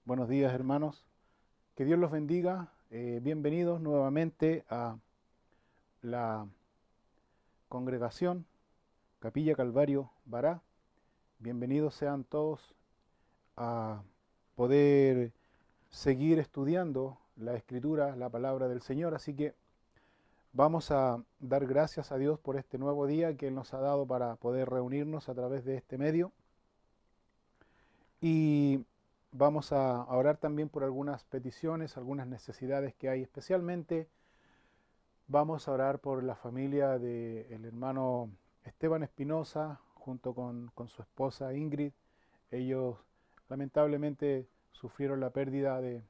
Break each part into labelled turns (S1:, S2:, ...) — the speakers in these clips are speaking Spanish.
S1: buenos días hermanos, que Dios los bendiga, bienvenidos nuevamente a la congregación Capilla Calvario Bará, bienvenidos sean todos a poder seguir estudiando la Escritura, la palabra del Señor, así que vamos a dar gracias a Dios por este nuevo día que Él nos ha dado para poder reunirnos a través de este medio. Y vamos a orar también por algunas peticiones, algunas necesidades que hay. Especialmente vamos a orar por la familia del hermano Esteban Espinosa junto con su esposa Ingrid. Ellos lamentablemente sufrieron la pérdida de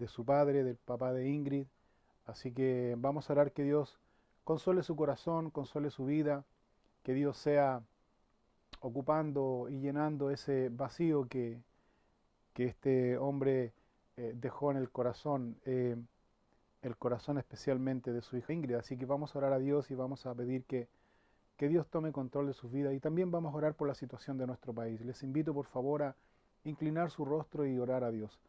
S1: su padre, del papá de Ingrid. Así que vamos a orar que Dios console su corazón, console su vida, que Dios sea ocupando y llenando ese vacío que este hombre dejó en el corazón especialmente de su hija Ingrid. Así que vamos a orar a Dios y vamos a pedir que Dios tome control de sus vidas. Y también vamos a orar por la situación de nuestro país. Les invito por favor a inclinar su rostro y orar a Dios.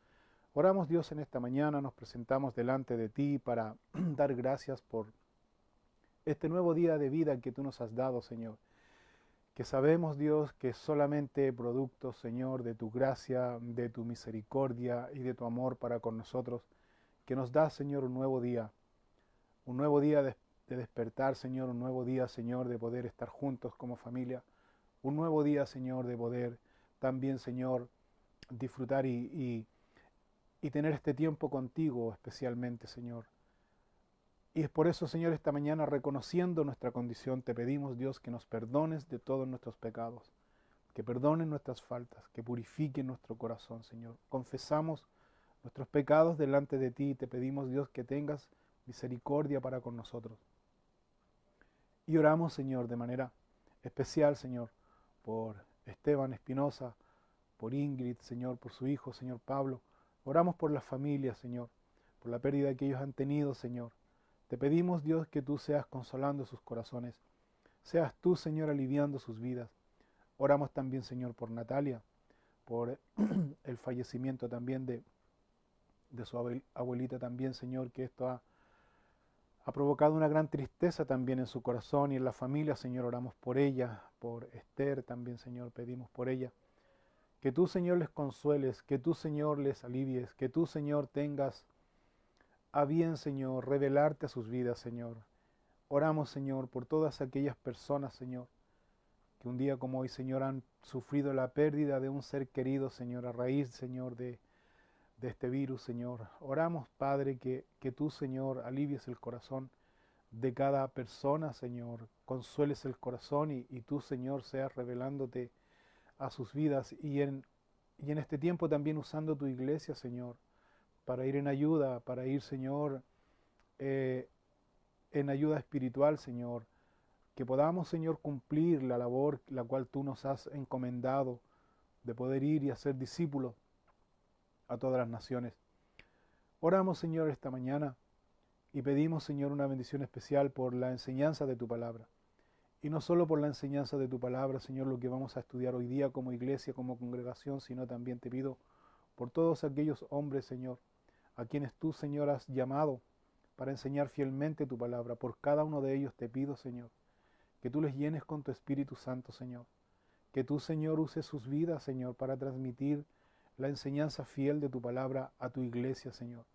S1: Oramos Dios en esta mañana, nos presentamos delante de ti para dar gracias por este nuevo día de vida que tú nos has dado, Señor. Que sabemos, Dios, que es solamente producto, Señor, de tu gracia, de tu misericordia y de tu amor para con nosotros, que nos da, Señor, un nuevo día de despertar, Señor, un nuevo día, Señor, de poder estar juntos como familia, un nuevo día, Señor, de poder también, Señor, disfrutar y tener este tiempo contigo especialmente, Señor. Y es por eso, Señor, esta mañana, reconociendo nuestra condición, te pedimos, Dios, que nos perdones de todos nuestros pecados, que perdones nuestras faltas, que purifique nuestro corazón, Señor. Confesamos nuestros pecados delante de ti y te pedimos, Dios, que tengas misericordia para con nosotros. Y oramos, Señor, de manera especial, Señor, por Esteban Espinosa, por Ingrid, Señor, por su hijo, Señor Pablo. Oramos por las familias, Señor, por la pérdida que ellos han tenido, Señor. Te pedimos, Dios, que tú seas consolando sus corazones. Seas tú, Señor, aliviando sus vidas. Oramos también, Señor, por Natalia, por el fallecimiento también de su abuelita también, Señor, que esto ha provocado una gran tristeza también en su corazón y en la familia, Señor. Oramos por ella, por Esther también, Señor, pedimos por ella. Que tú, Señor, les consueles, que tú, Señor, les alivies, que tú, Señor, tengas a bien, Señor, revelarte a sus vidas, Señor. Oramos, Señor, por todas aquellas personas, Señor, que un día como hoy, Señor, han sufrido la pérdida de un ser querido, Señor, a raíz, Señor, de este virus, Señor. Oramos, Padre, que tú, Señor, alivies el corazón de cada persona, Señor. Consueles el corazón y tú, Señor, seas revelándote a sus vidas y en este tiempo también usando tu iglesia, Señor, para ir en ayuda, para ir, Señor, eh, en ayuda espiritual, Señor, que podamos, Señor, cumplir la labor la cual tú nos has encomendado de poder ir y hacer discípulos a todas las naciones. Oramos, Señor, esta mañana y pedimos, Señor, una bendición especial por la enseñanza de tu palabra. Y no solo por la enseñanza de tu palabra, Señor, lo que vamos a estudiar hoy día como iglesia, como congregación, sino también te pido por todos aquellos hombres, Señor, a quienes tú, Señor, has llamado para enseñar fielmente tu palabra. Por cada uno de ellos te pido, Señor, que tú les llenes con tu Espíritu Santo, Señor. Que tú, Señor, uses sus vidas, Señor, para transmitir la enseñanza fiel de tu palabra a tu iglesia, Señor.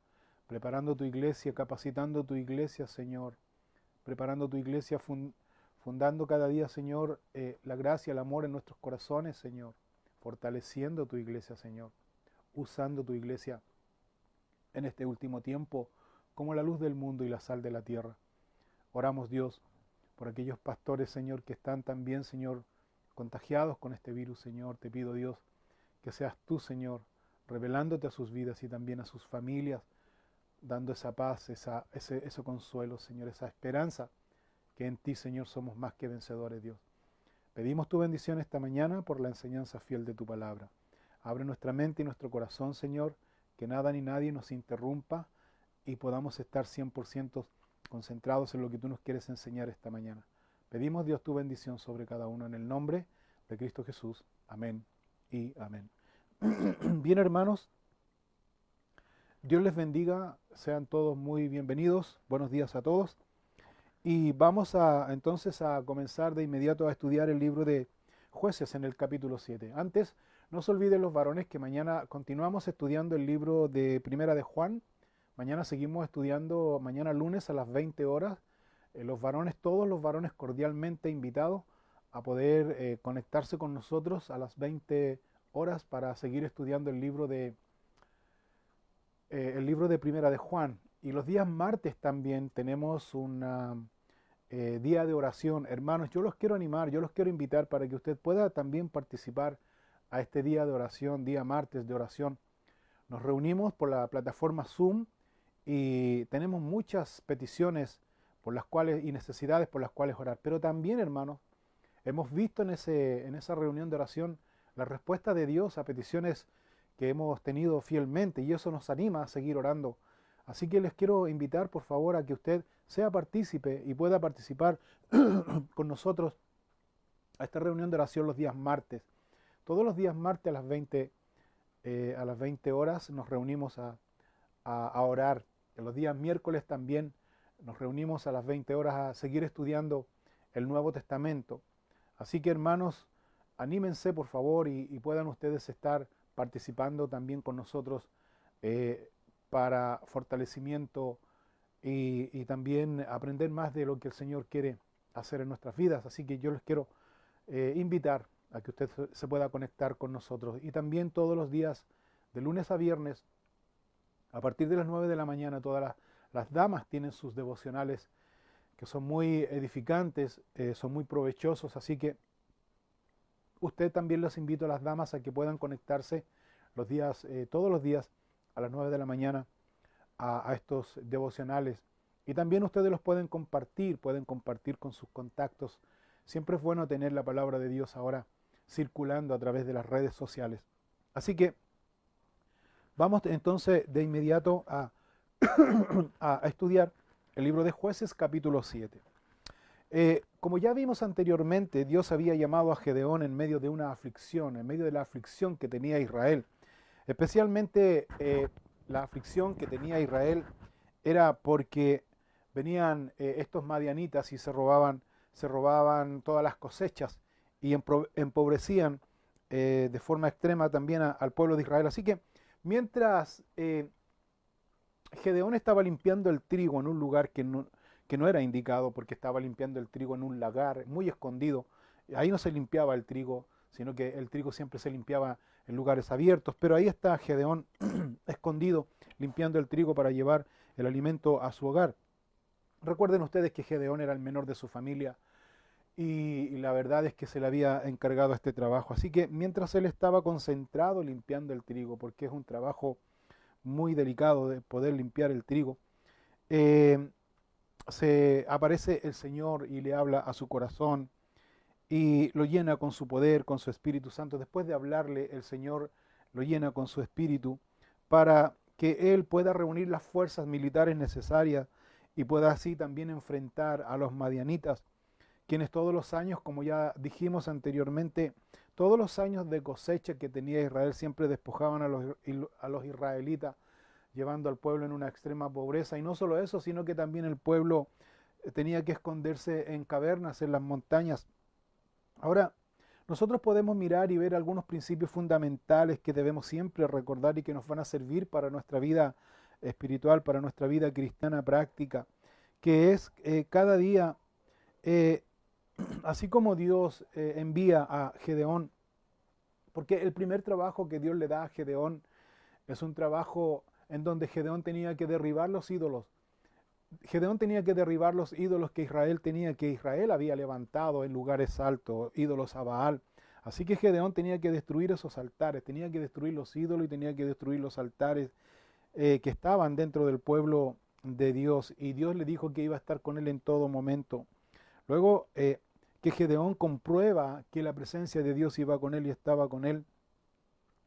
S1: Preparando tu iglesia, capacitando tu iglesia, Señor. Preparando tu iglesia, fundando cada día, Señor, la gracia, el amor en nuestros corazones, Señor. Fortaleciendo tu iglesia, Señor. Usando tu iglesia en este último tiempo como la luz del mundo y la sal de la tierra. Oramos, Dios, por aquellos pastores, Señor, que están también, Señor, contagiados con este virus, Señor. Te pido, Dios, que seas tú, Señor, revelándote a sus vidas y también a sus familias, dando esa paz, ese consuelo, Señor, esa esperanza, que en ti, Señor, somos más que vencedores, Dios. Pedimos tu bendición esta mañana por la enseñanza fiel de tu palabra. Abre nuestra mente y nuestro corazón, Señor, que nada ni nadie nos interrumpa y podamos estar 100% concentrados en lo que tú nos quieres enseñar esta mañana. Pedimos, Dios, tu bendición sobre cada uno en el nombre de Cristo Jesús. Amén y amén. Bien, hermanos, Dios les bendiga, sean todos muy bienvenidos, buenos días a todos. Y vamos entonces a comenzar de inmediato a estudiar el libro de Jueces en el capítulo 7. Antes, no se olviden los varones que mañana continuamos estudiando el libro de Primera de Juan. Mañana seguimos estudiando, mañana lunes a las 20 horas. Los varones, todos los varones cordialmente invitados a poder conectarse con nosotros a las 20 horas para seguir estudiando el libro de Primera de Juan. Y los días martes también tenemos un día de oración. Hermanos, yo los quiero animar, yo los quiero invitar para que usted pueda también participar a este día de oración, día martes de oración. Nos reunimos por la plataforma Zoom y tenemos muchas peticiones por las cuales y necesidades por las cuales orar. Pero también, hermanos, hemos visto en esa reunión de oración la respuesta de Dios a peticiones que hemos tenido fielmente y eso nos anima a seguir orando. Así que les quiero invitar por favor a que usted sea partícipe y pueda participar con nosotros a esta reunión de oración los días martes. Todos los días martes a las 20 horas nos reunimos a orar. En los días miércoles también nos reunimos a las 20 horas a seguir estudiando el Nuevo Testamento. Así que hermanos, anímense por favor y puedan ustedes estar participando también con nosotros para fortalecimiento y también aprender más de lo que el Señor quiere hacer en nuestras vidas. Así que yo les quiero invitar a que usted se pueda conectar con nosotros. Y también todos los días, de lunes a viernes, a partir de las 9 de la mañana, todas las damas tienen sus devocionales que son muy edificantes, son muy provechosos. Así que usted también los invito a las damas a que puedan conectarse los días, todos los días a las 9 de la mañana a estos devocionales. Y también ustedes los pueden compartir con sus contactos. Siempre es bueno tener la palabra de Dios ahora circulando a través de las redes sociales. Así que vamos entonces de inmediato a estudiar el libro de Jueces capítulo 7. Como ya vimos anteriormente, Dios había llamado a Gedeón en medio de una aflicción, en medio de la aflicción que tenía Israel. Especialmente la aflicción que tenía Israel era porque venían estos madianitas y se robaban todas las cosechas y empobrecían de forma extrema también al pueblo de Israel. Así que mientras Gedeón estaba limpiando el trigo en un lugar que no era indicado, porque estaba limpiando el trigo en un lagar muy escondido, ahí no se limpiaba el trigo, sino que el trigo siempre se limpiaba en lugares abiertos, pero ahí está Gedeón escondido, limpiando el trigo para llevar el alimento a su hogar. Recuerden ustedes que Gedeón era el menor de su familia y la verdad es que se le había encargado este trabajo. Así que mientras él estaba concentrado limpiando el trigo, porque es un trabajo muy delicado de poder limpiar el trigo, se aparece el Señor y le habla a su corazón y lo llena con su poder, con su Espíritu Santo. Después de hablarle, el Señor lo llena con su Espíritu para que él pueda reunir las fuerzas militares necesarias y pueda así también enfrentar a los madianitas, quienes todos los años, como ya dijimos anteriormente, todos los años de cosecha que tenía Israel siempre despojaban a los israelitas, llevando al pueblo en una extrema pobreza. Y no solo eso, sino que también el pueblo tenía que esconderse en cavernas, en las montañas. Ahora, nosotros podemos mirar y ver algunos principios fundamentales que debemos siempre recordar y que nos van a servir para nuestra vida espiritual, para nuestra vida cristiana práctica, que es cada día, así como Dios envía a Gedeón, porque el primer trabajo que Dios le da a Gedeón es un trabajo en donde Gedeón tenía que derribar los ídolos. Gedeón tenía que derribar los ídolos que Israel había levantado en lugares altos, ídolos a Baal. Así que Gedeón tenía que destruir esos altares, tenía que destruir los ídolos y tenía que destruir los altares que estaban dentro del pueblo de Dios. Y Dios le dijo que iba a estar con él en todo momento. Luego que Gedeón comprueba que la presencia de Dios iba con él y estaba con él,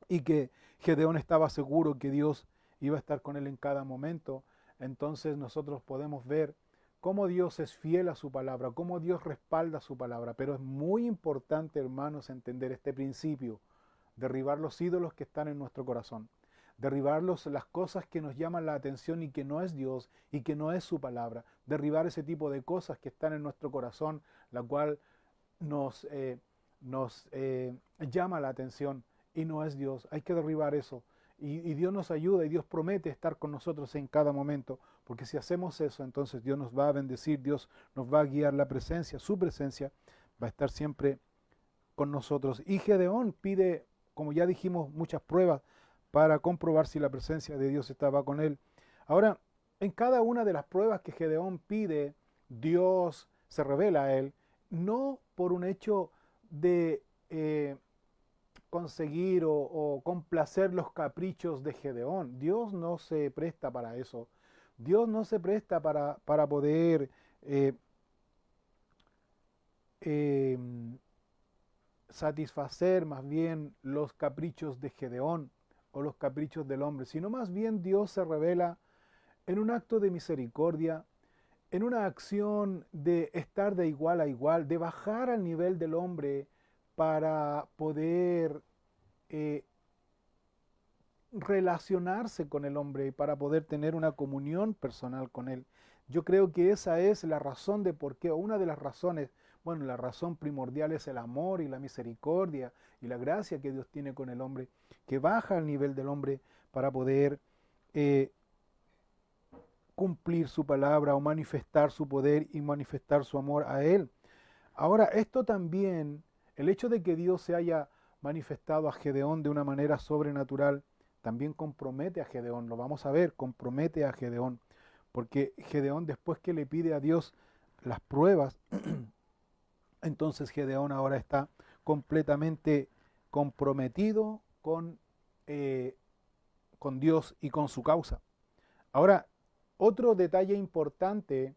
S1: y que Gedeón estaba seguro que Dios iba a estar con él en cada momento, entonces nosotros podemos ver cómo Dios es fiel a su palabra, cómo Dios respalda su palabra. Pero es muy importante, hermanos, entender este principio. derribar los ídolos que están en nuestro corazón, derribar las cosas que nos llaman la atención y que no es Dios y que no es su palabra, derribar ese tipo de cosas que están en nuestro corazón, la cual nos llama la atención y no es Dios. Hay que derribar eso. Y Dios nos ayuda y Dios promete estar con nosotros en cada momento, porque si hacemos eso, entonces Dios nos va a bendecir, Dios nos va a guiar, la presencia, su presencia va a estar siempre con nosotros. Y Gedeón pide, como ya dijimos, muchas pruebas para comprobar si la presencia de Dios estaba con él. Ahora, en cada una de las pruebas que Gedeón pide, Dios se revela a él, no por un hecho de conseguir o complacer los caprichos de Gedeón. Dios no se presta para eso. Dios no se presta para poder eh, satisfacer más bien los caprichos de Gedeón o los caprichos del hombre, sino más bien Dios se revela en un acto de misericordia, en una acción de estar de igual a igual, de bajar al nivel del hombre para poder relacionarse con el hombre y para poder tener una comunión personal con él. Yo creo que esa es la razón de por qué, o una de las razones, bueno, la razón primordial es el amor y la misericordia y la gracia que Dios tiene con el hombre, que baja al nivel del hombre para poder cumplir su palabra o manifestar su poder y manifestar su amor a él. Ahora, esto también, el hecho de que Dios se haya manifestado a Gedeón de una manera sobrenatural, también compromete a Gedeón, lo vamos a ver, compromete a Gedeón, porque Gedeón, después que le pide a Dios las pruebas, entonces Gedeón ahora está completamente comprometido con Dios y con su causa. Ahora, otro detalle importante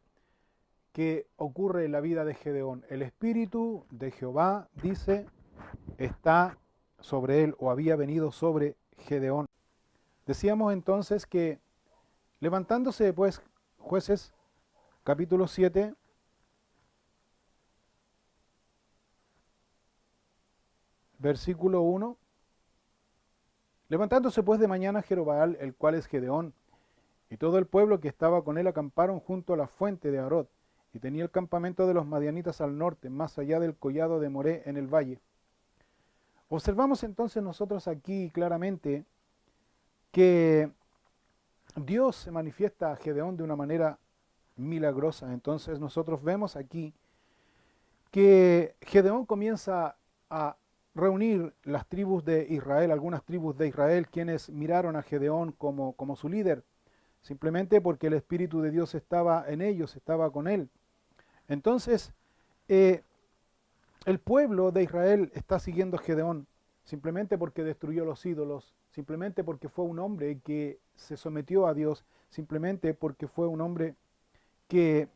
S1: que ocurre en la vida de Gedeón, el Espíritu de Jehová, dice, está sobre él o había venido sobre Gedeón. Decíamos entonces que levantándose pues Jueces capítulo 7, versículo 1, levantándose pues de mañana Jerobbaal, el cual es Gedeón, y todo el pueblo que estaba con él acamparon junto a la fuente de Arod, y tenía el campamento de los madianitas al norte, más allá del collado de Moré en el valle. Observamos entonces nosotros aquí claramente que Dios se manifiesta a Gedeón de una manera milagrosa. Entonces nosotros vemos aquí que Gedeón comienza a reunir las tribus de Israel, algunas tribus de Israel, quienes miraron a Gedeón como su líder, simplemente porque el Espíritu de Dios estaba en ellos, estaba con él. Entonces, el pueblo de Israel está siguiendo a Gedeón, simplemente porque destruyó los ídolos, simplemente porque fue un hombre que se sometió a Dios, simplemente porque fue un hombre que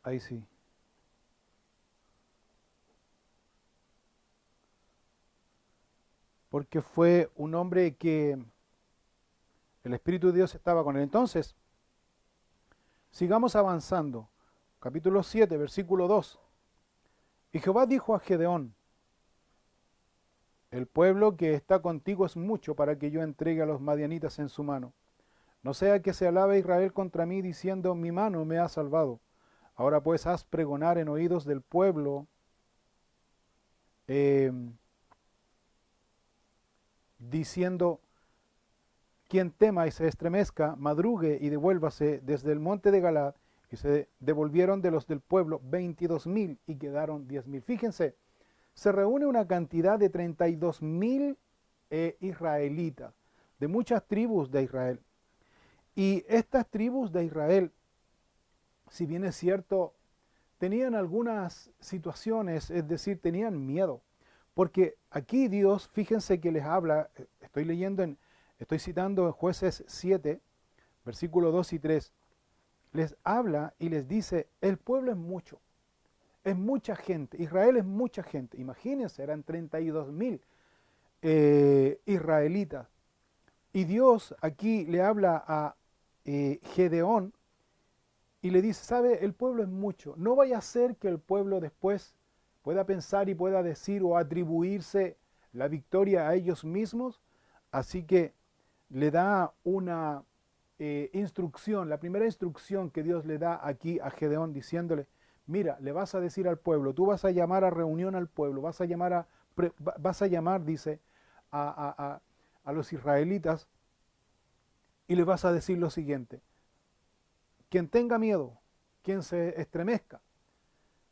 S1: ahí sí. Porque fue un hombre que el Espíritu de Dios estaba con él. Entonces, sigamos avanzando. Capítulo 7, versículo 2. Y Jehová dijo a Gedeón, el pueblo que está contigo es mucho para que yo entregue a los madianitas en su mano. No sea que se alabe Israel contra mí diciendo, mi mano me ha salvado. Ahora pues haz pregonar en oídos del pueblo diciendo, quien tema y se estremezca, madrugue y devuélvase desde el monte de Galad. Y se devolvieron de los del pueblo 22,000 y quedaron 10,000. Fíjense, se reúne una cantidad de 32,000 israelitas, de muchas tribus de Israel. Y estas tribus de Israel, si bien es cierto, tenían algunas situaciones, es decir, tenían miedo. Porque aquí Dios, fíjense que les habla, estoy citando en Jueces 7, versículos 2 y 3. les habla y les dice, el pueblo es mucha gente, Israel es mucha gente. Imagínense, eran 32,000 israelitas. Y Dios aquí le habla a Gedeón y le dice, sabe, el pueblo es mucho. No vaya a ser que el pueblo después pueda pensar y pueda decir o atribuirse la victoria a ellos mismos. Así que le da una instrucción, la primera instrucción que Dios le da aquí a Gedeón diciéndole, mira, le vas a decir al pueblo, tú vas a llamar a reunión al pueblo, vas a llamar, dice, a los israelitas y le vas a decir lo siguiente, quien tenga miedo, quien se estremezca,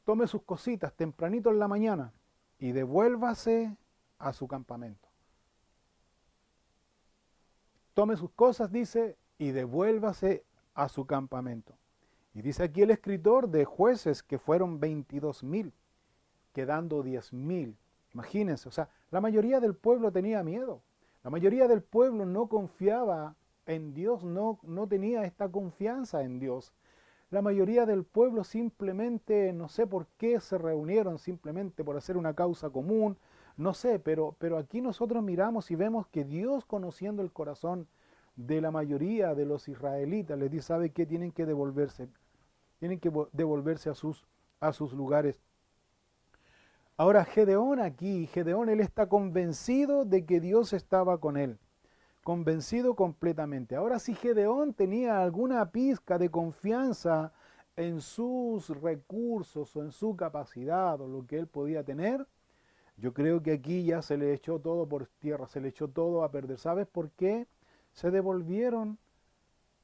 S1: tome sus cositas tempranito en la mañana y devuélvase a su campamento. Tome sus cosas, dice, y devuélvase a su campamento. Y dice aquí el escritor de Jueces que fueron 22,000, quedando 10,000. Imagínense, o sea, la mayoría del pueblo tenía miedo. La mayoría del pueblo no confiaba en Dios, no tenía esta confianza en Dios. La mayoría del pueblo simplemente, no sé por qué se reunieron, simplemente por hacer una causa común, no sé, pero aquí nosotros miramos y vemos que Dios, conociendo el corazón de la mayoría de los israelitas, les dice, ¿sabe qué? Tienen que devolverse a sus lugares. Ahora Gedeón aquí, él está convencido de que Dios estaba con él, convencido completamente. Ahora si Gedeón tenía alguna pizca de confianza en sus recursos o en su capacidad o lo que él podía tener, yo creo que aquí ya se le echó todo por tierra, se le echó todo a perder. ¿Sabes por qué? Se devolvieron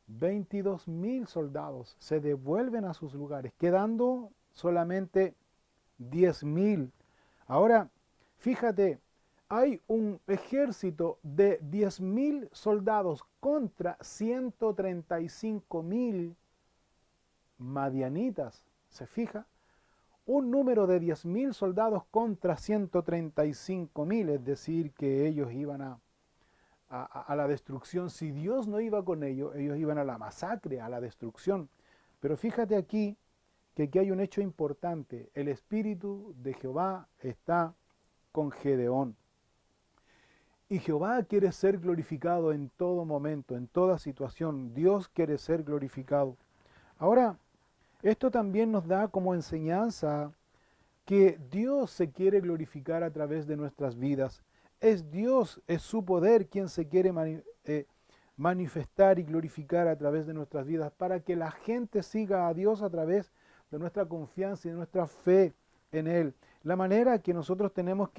S1: 22,000 soldados, se devuelven a sus lugares, quedando solamente 10,000. Ahora, fíjate, hay un ejército de 10,000 soldados contra 135,000 madianitas. ¿Se fija? Un número de 10,000 soldados contra 135,000, es decir, que ellos iban a la destrucción. Si Dios no iba con ellos, ellos iban a la masacre, a la destrucción. Pero fíjate aquí que aquí hay un hecho importante. El Espíritu de Jehová está con Gedeón. Y Jehová quiere ser glorificado en todo momento, en toda situación. Dios quiere ser glorificado. Ahora, esto también nos da como enseñanza que Dios se quiere glorificar a través de nuestras vidas. Es Dios, es su poder quien se quiere manifestar y glorificar a través de nuestras vidas para que la gente siga a Dios a través de nuestra confianza y de nuestra fe en Él. La manera que nosotros tenemos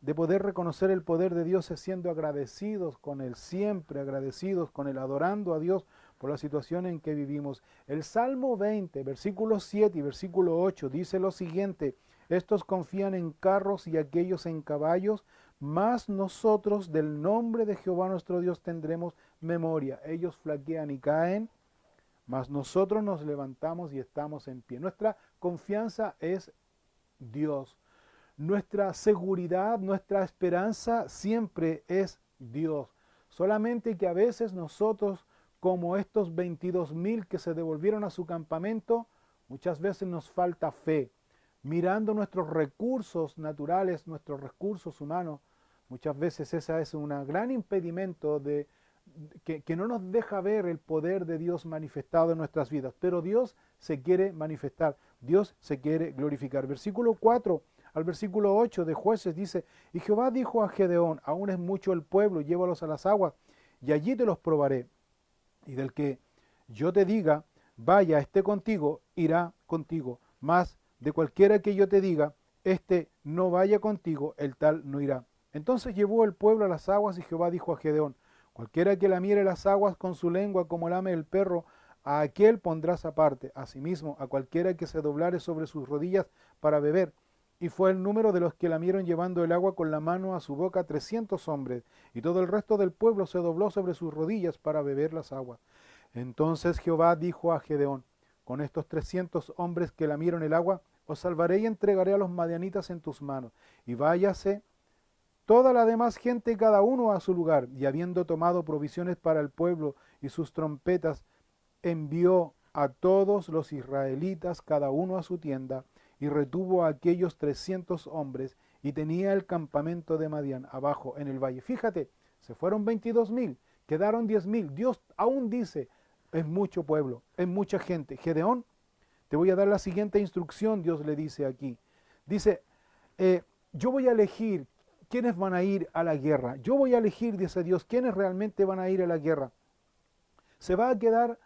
S1: de poder reconocer el poder de Dios es siendo agradecidos con Él, siempre agradecidos con Él, adorando a Dios por la situación en que vivimos. El Salmo 20, versículo 7 y versículo 8 dice lo siguiente, estos confían en carros y aquellos en caballos, mas nosotros del nombre de Jehová nuestro Dios tendremos memoria. Ellos flaquean y caen, mas nosotros nos levantamos y estamos en pie. Nuestra confianza es Dios. Nuestra seguridad, nuestra esperanza siempre es Dios. Solamente que a veces nosotros, como estos 22,000 que se devolvieron a su campamento, muchas veces nos falta fe. Mirando nuestros recursos naturales, nuestros recursos humanos, muchas veces ese es un gran impedimento que no nos deja ver el poder de Dios manifestado en nuestras vidas. Pero Dios se quiere manifestar, Dios se quiere glorificar. Versículo 4 al versículo 8 de Jueces dice, y Jehová dijo a Gedeón, aún es mucho el pueblo, llévalos a las aguas, y allí te los probaré. Y del que yo te diga, vaya, esté contigo, irá contigo. Mas de cualquiera que yo te diga, este no vaya contigo, el tal no irá. Entonces llevó el pueblo a las aguas, y Jehová dijo a Gedeón, cualquiera que lamiere las aguas con su lengua como lame el perro, a aquel pondrás aparte. Asimismo, a cualquiera que se doblare sobre sus rodillas para beber. Y fue el número de los que lamieron llevando el agua con la mano a su boca 300 hombres, y todo el resto del pueblo se dobló sobre sus rodillas para beber las aguas. Entonces Jehová dijo a Gedeón, con estos 300 hombres que lamieron el agua, os salvaré y entregaré a los madianitas en tus manos. Y váyase toda la demás gente, cada uno a su lugar. Y habiendo tomado provisiones para el pueblo y sus trompetas, envió a todos los israelitas, cada uno a su tienda, y retuvo a aquellos 300 hombres, y tenía el campamento de Madián abajo en el valle. Fíjate, se fueron 22,000, quedaron 10,000. Dios aún dice, es mucho pueblo, es mucha gente. Gedeón, te voy a dar la siguiente instrucción, Dios le dice aquí. Dice, yo voy a elegir quiénes van a ir a la guerra. Yo voy a elegir, dice Dios, quiénes realmente van a ir a la guerra. Se va a quedar,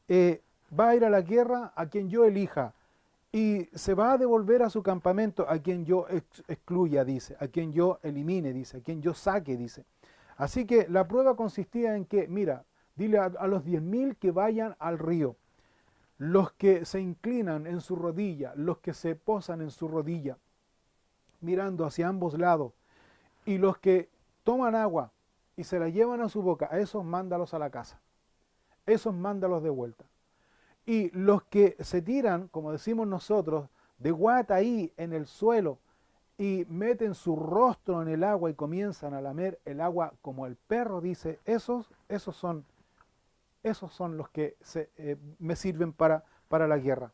S1: va a ir a la guerra a quien yo elija. Y se va a devolver a su campamento a quien yo excluya, dice, a quien yo elimine, dice, a quien yo saque, dice. Así que la prueba consistía en que, mira, dile a los 10,000 que vayan al río. Los que se inclinan en su rodilla, los que se posan en su rodilla, mirando hacia ambos lados, y los que toman agua y se la llevan a su boca, a esos mándalos a la casa. Esos mándalos de vuelta. Y los que se tiran, como decimos nosotros, de guata ahí en el suelo y meten su rostro en el agua y comienzan a lamer el agua como el perro, dice, esos son los que me sirven para la guerra.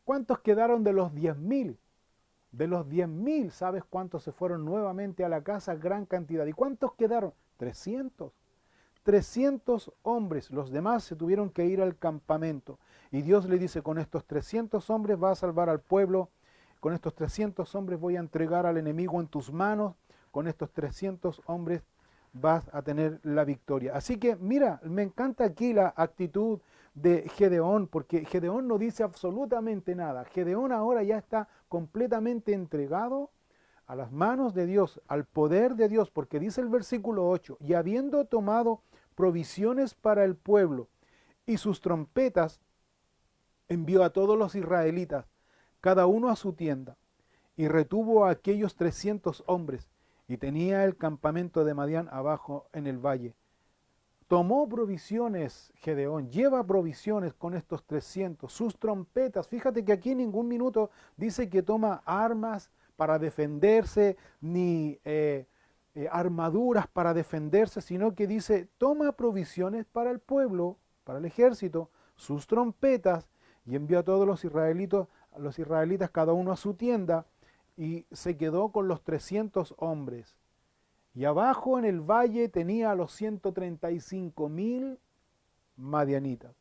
S1: ¿Cuántos quedaron de los 10,000? De los 10,000, ¿sabes cuántos se fueron nuevamente a la casa? Gran cantidad. ¿Y cuántos quedaron? 300. 300 hombres, los demás se tuvieron que ir al campamento. Y Dios le dice, con estos 300 hombres vas a salvar al pueblo, con estos 300 hombres voy a entregar al enemigo en tus manos, con estos 300 hombres vas a tener la victoria. Así que mira, me encanta aquí la actitud de Gedeón, porque Gedeón no dice absolutamente nada. Gedeón ahora ya está completamente entregado a las manos de Dios, al poder de Dios, porque dice el versículo 8, y habiendo tomado provisiones para el pueblo y sus trompetas, envió a todos los israelitas, cada uno a su tienda, y retuvo a aquellos 300 hombres, y tenía el campamento de Madián abajo en el valle. Tomó provisiones Gedeón, lleva provisiones con estos 300, sus trompetas. Fíjate que aquí en ningún minuto dice que toma armas para defenderse, ni armaduras para defenderse, sino que dice, toma provisiones para el pueblo, para el ejército, sus trompetas, y envió a todos los israelitas cada uno a su tienda, y se quedó con los 300 hombres. Y abajo en el valle tenía a los 135,000 madianitas.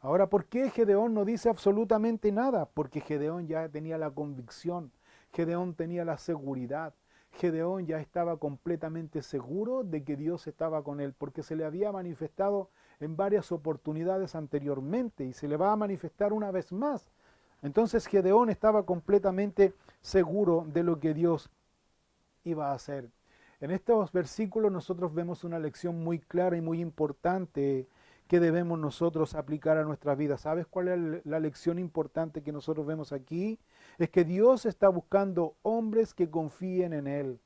S1: Ahora, ¿por qué Gedeón no dice absolutamente nada? Porque Gedeón ya tenía la convicción, Gedeón tenía la seguridad, Gedeón ya estaba completamente seguro de que Dios estaba con él, porque se le había manifestado en varias oportunidades anteriormente y se le va a manifestar una vez más. Entonces Gedeón estaba completamente seguro de lo que Dios iba a hacer. En estos versículos nosotros vemos una lección muy clara y muy importante que debemos nosotros aplicar a nuestra vida. ¿Sabes cuál es la lección importante que nosotros vemos aquí? Es que Dios está buscando hombres que confíen en Él.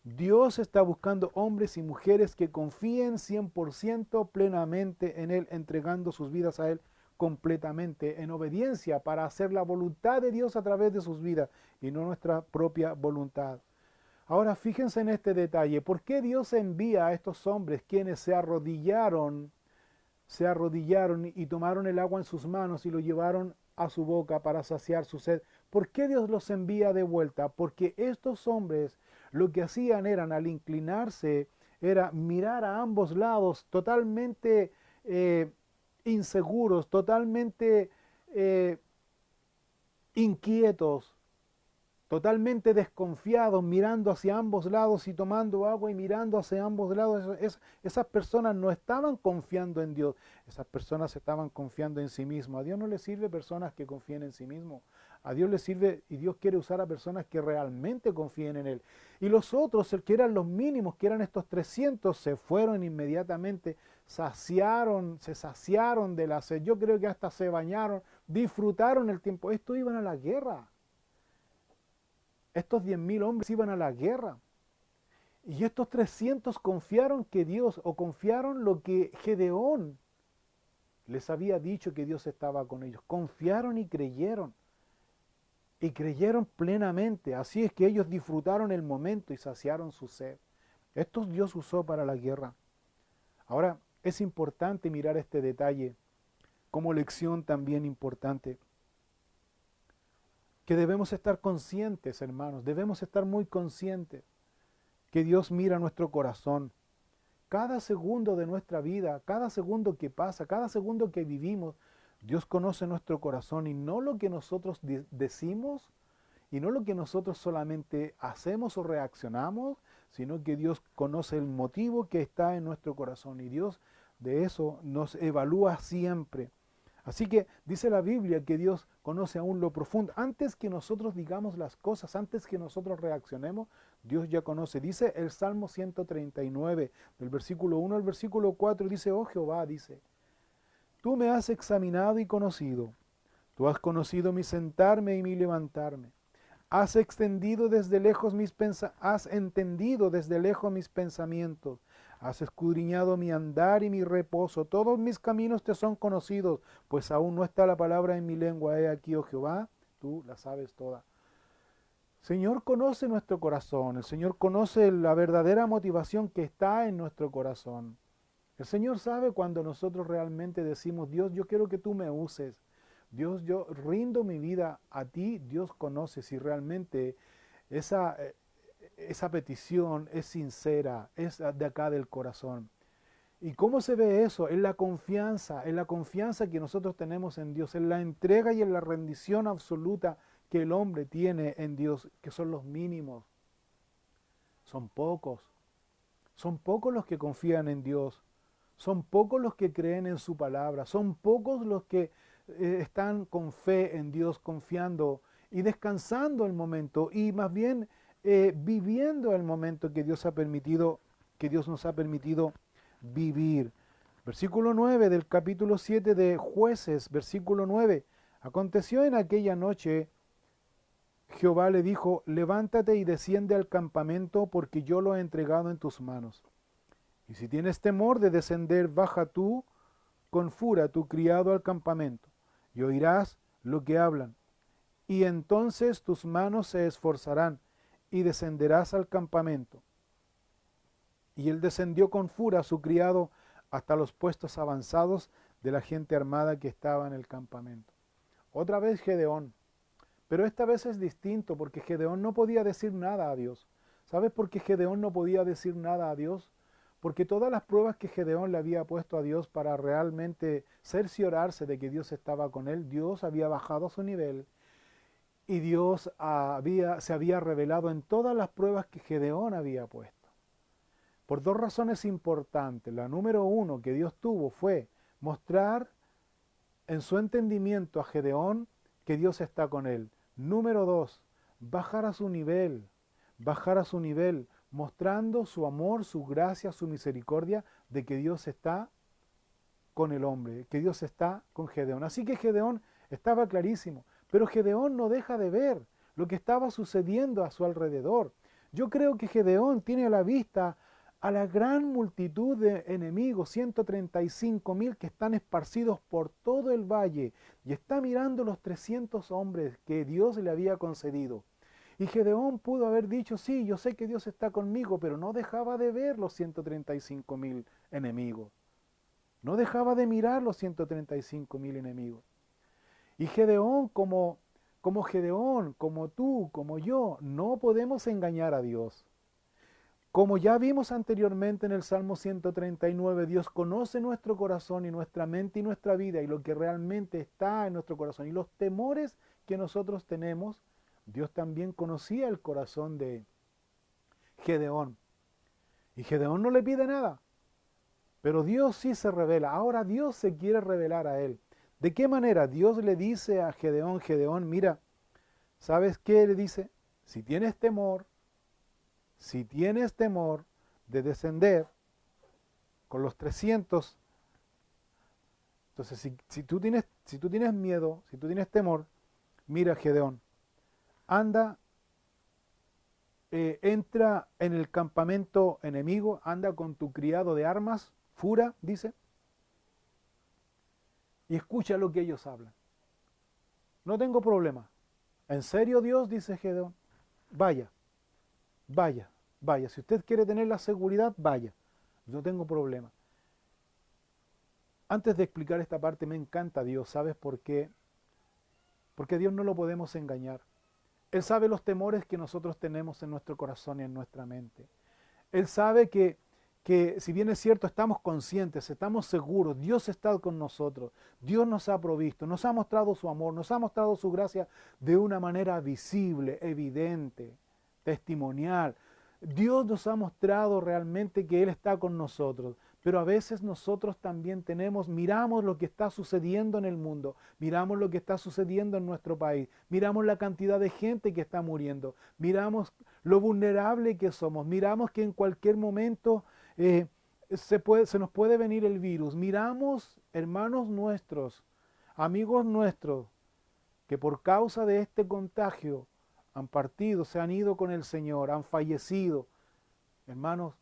S1: Dios está buscando hombres y mujeres que confíen 100% plenamente en Él, entregando sus vidas a Él completamente, en obediencia, para hacer la voluntad de Dios a través de sus vidas y no nuestra propia voluntad. Ahora fíjense en este detalle. ¿Por qué Dios envía a estos hombres quienes se arrodillaron y tomaron el agua en sus manos y lo llevaron a su boca para saciar su sed? ¿Por qué Dios los envía de vuelta? Porque estos hombres lo que hacían eran, al inclinarse, era mirar a ambos lados totalmente inseguros, totalmente inquietos, totalmente desconfiados, mirando hacia ambos lados y tomando agua y mirando hacia ambos lados. Esas personas no estaban confiando en Dios, esas personas estaban confiando en sí mismos. A Dios no le sirve personas que confíen en sí mismos. A Dios le sirve y Dios quiere usar a personas que realmente confíen en Él. Y los otros, el que eran los mínimos, que eran estos 300, se fueron inmediatamente, se saciaron de la sed. Yo creo que hasta se bañaron, disfrutaron el tiempo. Estos iban a la guerra. Estos 10,000 hombres iban a la guerra. Y estos 300 confiaron que Dios, o confiaron lo que Gedeón les había dicho, que Dios estaba con ellos. Confiaron y creyeron. Y creyeron plenamente. Así es que ellos disfrutaron el momento y saciaron su sed. Estos Dios usó para la guerra. Ahora, es importante mirar este detalle. como lección también importante, que debemos estar conscientes, hermanos, debemos estar muy conscientes que Dios mira nuestro corazón. Cada segundo de nuestra vida, cada segundo que pasa, cada segundo que vivimos, Dios conoce nuestro corazón y no lo que nosotros decimos y no lo que nosotros solamente hacemos o reaccionamos, sino que Dios conoce el motivo que está en nuestro corazón y Dios de eso nos evalúa siempre. Así que dice la Biblia que Dios conoce aún lo profundo. Antes que nosotros digamos las cosas, antes que nosotros reaccionemos, Dios ya conoce. Dice el Salmo 139, del versículo 1 al versículo 4, dice, oh Jehová, dice, tú me has examinado y conocido. Tú has conocido mi sentarme y mi levantarme. Has entendido desde lejos mis pensamientos. Has escudriñado mi andar y mi reposo. Todos mis caminos te son conocidos, pues aún no está la palabra en mi lengua. He aquí, oh Jehová, tú la sabes toda. Señor conoce nuestro corazón. El Señor conoce la verdadera motivación que está en nuestro corazón. El Señor sabe cuando nosotros realmente decimos, Dios, yo quiero que tú me uses. Dios, yo rindo mi vida a ti. Dios conoce si realmente esa petición es sincera, es de acá del corazón. ¿Y cómo se ve eso? En la confianza que nosotros tenemos en Dios, en la entrega y en la rendición absoluta que el hombre tiene en Dios, que son los mínimos. Son pocos los que confían en Dios, son pocos los que creen en su palabra, son pocos los que están con fe en Dios, confiando y descansando el momento y más bien viviendo el momento que Dios nos ha permitido vivir. Versículo 9 del capítulo 7 de Jueces, versículo 9. Aconteció en aquella noche, Jehová le dijo, levántate y desciende al campamento, porque yo lo he entregado en tus manos. Y si tienes temor de descender, baja tú con fura tu criado al campamento, y oirás lo que hablan. Y entonces tus manos se esforzarán, y descenderás al campamento. Y él descendió con fura a su criado hasta los puestos avanzados de la gente armada que estaba en el campamento. Otra vez Gedeón. Pero esta vez es distinto porque Gedeón no podía decir nada a Dios. ¿Sabes por qué Gedeón no podía decir nada a Dios? Porque todas las pruebas que Gedeón le había puesto a Dios para realmente cerciorarse de que Dios estaba con él, Dios había bajado a su nivel y Dios se había revelado en todas las pruebas que Gedeón había puesto. Por dos razones importantes. La número uno que Dios tuvo fue mostrar en su entendimiento a Gedeón que Dios está con él. Número dos, bajar a su nivel, mostrando su amor, su gracia, su misericordia de que Dios está con el hombre, que Dios está con Gedeón. Así que Gedeón estaba clarísimo, pero Gedeón no deja de ver lo que estaba sucediendo a su alrededor. Yo creo que Gedeón tiene a la vista a la gran multitud de enemigos, 135,000 que están esparcidos por todo el valle, y está mirando los 300 hombres que Dios le había concedido. Y Gedeón pudo haber dicho, sí, yo sé que Dios está conmigo, pero no dejaba de ver los 135,000 enemigos. No dejaba de mirar los 135,000 enemigos. Y Gedeón, como Gedeón, como tú, como yo, no podemos engañar a Dios. Como ya vimos anteriormente en el Salmo 139, Dios conoce nuestro corazón y nuestra mente y nuestra vida y lo que realmente está en nuestro corazón. Y los temores que nosotros tenemos, Dios también conocía el corazón de Gedeón. Y Gedeón no le pide nada, pero Dios sí se revela. Ahora Dios se quiere revelar a él. ¿De qué manera? Dios le dice a Gedeón, Gedeón, mira, ¿sabes qué le dice? Si tienes temor de descender con los 300, entonces si tú tienes miedo, si tú tienes temor, mira Gedeón, anda, entra en el campamento enemigo, anda con tu criado de armas, fura, dice, y escucha lo que ellos hablan. No tengo problema. ¿En serio, Dios? Dice Gedeón. Vaya. Si usted quiere tener la seguridad, vaya. No tengo problema. Antes de explicar esta parte, me encanta Dios. ¿Sabes por qué? Porque a Dios no lo podemos engañar. Él sabe los temores que nosotros tenemos en nuestro corazón y en nuestra mente. Él sabe que si bien es cierto, estamos conscientes, estamos seguros, Dios está con nosotros, Dios nos ha provisto, nos ha mostrado su amor, nos ha mostrado su gracia de una manera visible, evidente, testimonial. Dios nos ha mostrado realmente que Él está con nosotros, pero a veces nosotros también miramos lo que está sucediendo en el mundo, miramos lo que está sucediendo en nuestro país, miramos la cantidad de gente que está muriendo, miramos lo vulnerable que somos, miramos que en cualquier momento se nos puede venir el virus, miramos hermanos nuestros, amigos nuestros, que por causa de este contagio han partido, se han ido con el Señor, han fallecido. Hermanos,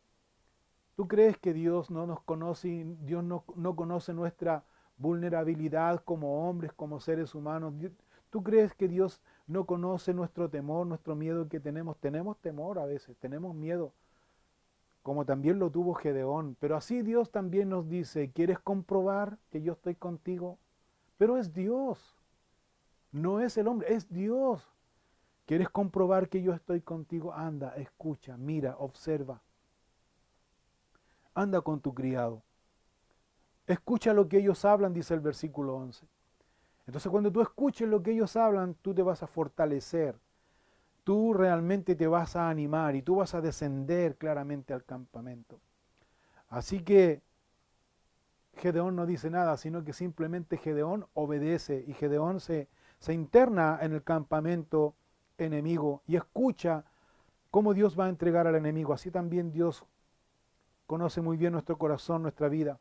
S1: ¿tú crees que Dios no nos conoce, Dios no conoce nuestra vulnerabilidad como hombres, como seres humanos? ¿Tú crees que Dios no conoce nuestro temor, nuestro miedo que tenemos? Tenemos temor a veces, tenemos miedo, como también lo tuvo Gedeón. Pero así Dios también nos dice, ¿quieres comprobar que yo estoy contigo? Pero es Dios, no es el hombre, es Dios. ¿Quieres comprobar que yo estoy contigo? Anda, escucha, mira, observa. Anda con tu criado. Escucha lo que ellos hablan, dice el versículo 11. Entonces cuando tú escuches lo que ellos hablan, tú te vas a fortalecer. Tú realmente te vas a animar y tú vas a descender claramente al campamento. Así que Gedeón no dice nada, sino que simplemente Gedeón obedece y Gedeón se interna en el campamento enemigo y escucha cómo Dios va a entregar al enemigo. Así también Dios conoce muy bien nuestro corazón, nuestra vida.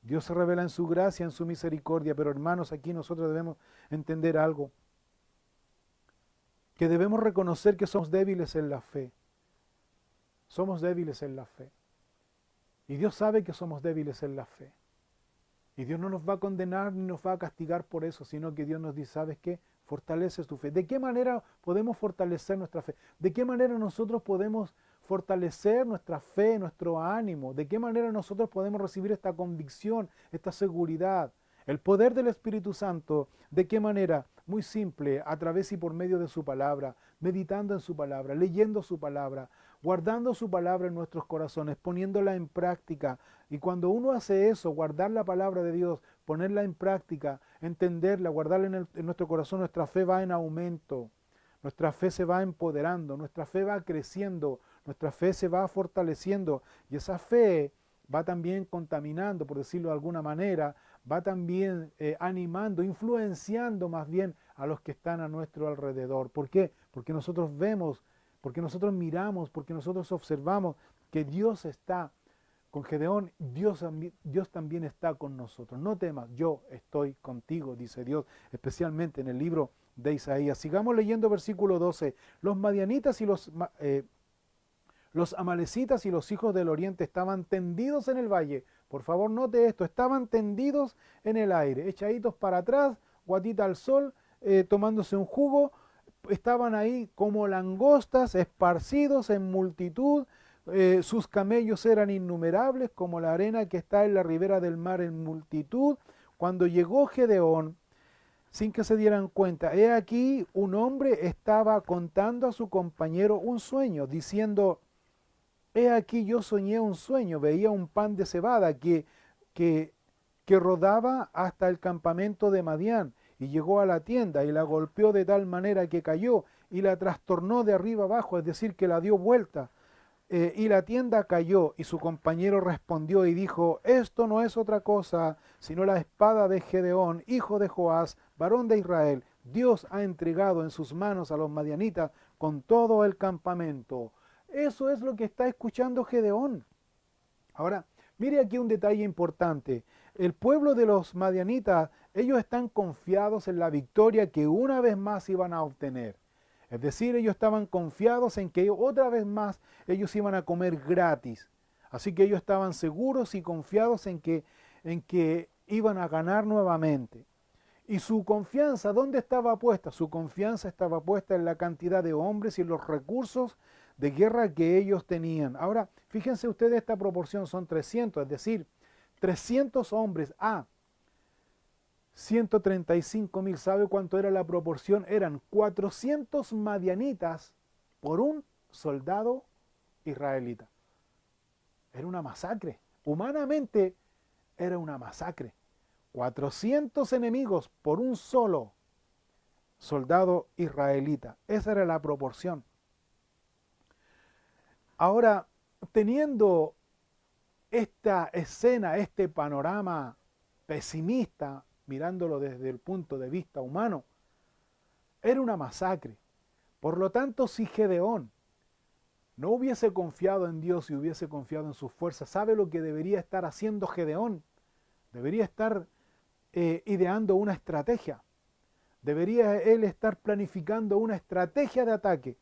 S1: Dios se revela en su gracia, en su misericordia, pero hermanos, aquí nosotros debemos entender algo, que debemos reconocer que somos débiles en la fe. Somos débiles en la fe. Y Dios sabe que somos débiles en la fe. Y Dios no nos va a condenar ni nos va a castigar por eso, sino que Dios nos dice, ¿sabes qué? Fortalece tu fe. ¿De qué manera podemos fortalecer nuestra fe? ¿De qué manera nosotros podemos fortalecer nuestra fe, nuestro ánimo? ¿De qué manera nosotros podemos recibir esta convicción, esta seguridad? El poder del Espíritu Santo, ¿de qué manera? Muy simple, a través y por medio de su palabra, meditando en su palabra, leyendo su palabra, guardando su palabra en nuestros corazones, poniéndola en práctica. Y cuando uno hace eso, guardar la palabra de Dios, ponerla en práctica, entenderla, guardarla en nuestro corazón, nuestra fe va en aumento, nuestra fe se va empoderando, nuestra fe va creciendo, nuestra fe se va fortaleciendo y esa fe va también contaminando, por decirlo de alguna manera, va también animando, influenciando más bien a los que están a nuestro alrededor. ¿Por qué? Porque nosotros vemos, porque nosotros miramos, porque nosotros observamos que Dios está con Gedeón, Dios también está con nosotros. No temas, yo estoy contigo, dice Dios, especialmente en el libro de Isaías. Sigamos leyendo versículo 12. Los madianitas y los amalecitas y los hijos del oriente estaban tendidos en el valle. Por favor, note esto, estaban tendidos en el aire, echaditos para atrás, guatita al sol, tomándose un jugo. Estaban ahí como langostas, esparcidos en multitud. Sus camellos eran innumerables, como la arena que está en la ribera del mar en multitud. Cuando llegó Gedeón, sin que se dieran cuenta, he aquí un hombre estaba contando a su compañero un sueño, diciendo, he aquí yo soñé un sueño, veía un pan de cebada que rodaba hasta el campamento de Madián, y llegó a la tienda y la golpeó de tal manera que cayó y la trastornó de arriba abajo, es decir, que la dio vuelta. Y la tienda cayó, y su compañero respondió y dijo, esto no es otra cosa, sino la espada de Gedeón, hijo de Joás, varón de Israel. Dios ha entregado en sus manos a los madianitas con todo el campamento. Eso es lo que está escuchando Gedeón. Ahora, mire aquí un detalle importante. El pueblo de los madianitas, ellos están confiados en la victoria que una vez más iban a obtener. Es decir, ellos estaban confiados en que otra vez más ellos iban a comer gratis. Así que ellos estaban seguros y confiados en que iban a ganar nuevamente. Y su confianza, ¿dónde estaba puesta? Su confianza estaba puesta en la cantidad de hombres y los recursos de guerra que ellos tenían. Ahora, fíjense ustedes, esta proporción son 300, es decir, 300 hombres. 135.000. ¿Sabe cuánto era la proporción? Eran 400 madianitas por un soldado israelita. Era una masacre. Humanamente era una masacre. 400 enemigos por un solo soldado israelita. Esa era la proporción. Ahora, teniendo esta escena, este panorama pesimista, mirándolo desde el punto de vista humano, era una masacre. Por lo tanto, si Gedeón no hubiese confiado en Dios y hubiese confiado en sus fuerzas, ¿sabe lo que debería estar haciendo Gedeón? Debería estar ideando una estrategia. Debería él estar planificando una estrategia de ataque.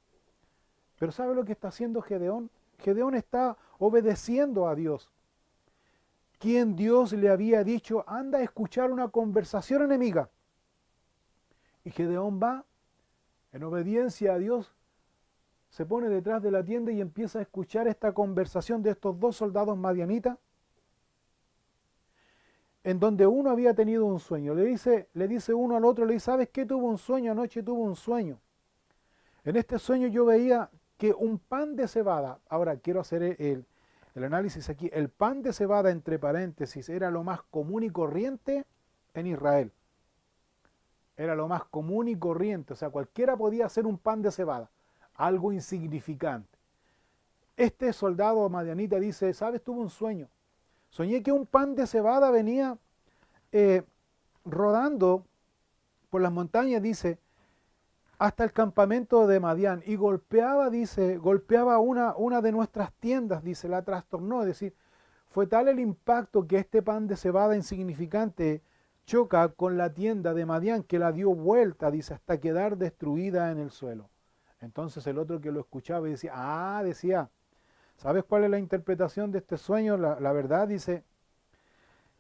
S1: Pero ¿sabe lo que está haciendo Gedeón? Gedeón está obedeciendo a Dios, quien Dios le había dicho, anda a escuchar una conversación enemiga. Y Gedeón va, en obediencia a Dios, se pone detrás de la tienda y empieza a escuchar esta conversación de estos dos soldados madianitas, en donde uno había tenido un sueño. Le dice uno al otro, le dice, ¿sabes qué? Tuve un sueño, anoche tuve un sueño. En este sueño yo veía que un pan de cebada, ahora quiero hacer el análisis aquí, el pan de cebada, entre paréntesis, era lo más común y corriente en Israel. Era lo más común y corriente, o sea, cualquiera podía hacer un pan de cebada, algo insignificante. Este soldado madianita dice, ¿sabes? Tuve un sueño. Soñé que un pan de cebada venía rodando por las montañas, dice, hasta el campamento de Madián y golpeaba, dice, golpeaba una de nuestras tiendas, dice, la trastornó. Es decir, fue tal el impacto que este pan de cebada insignificante choca con la tienda de Madián que la dio vuelta, dice, hasta quedar destruida en el suelo. Entonces el otro que lo escuchaba y decía, decía, ¿sabes cuál es la interpretación de este sueño? La verdad, dice,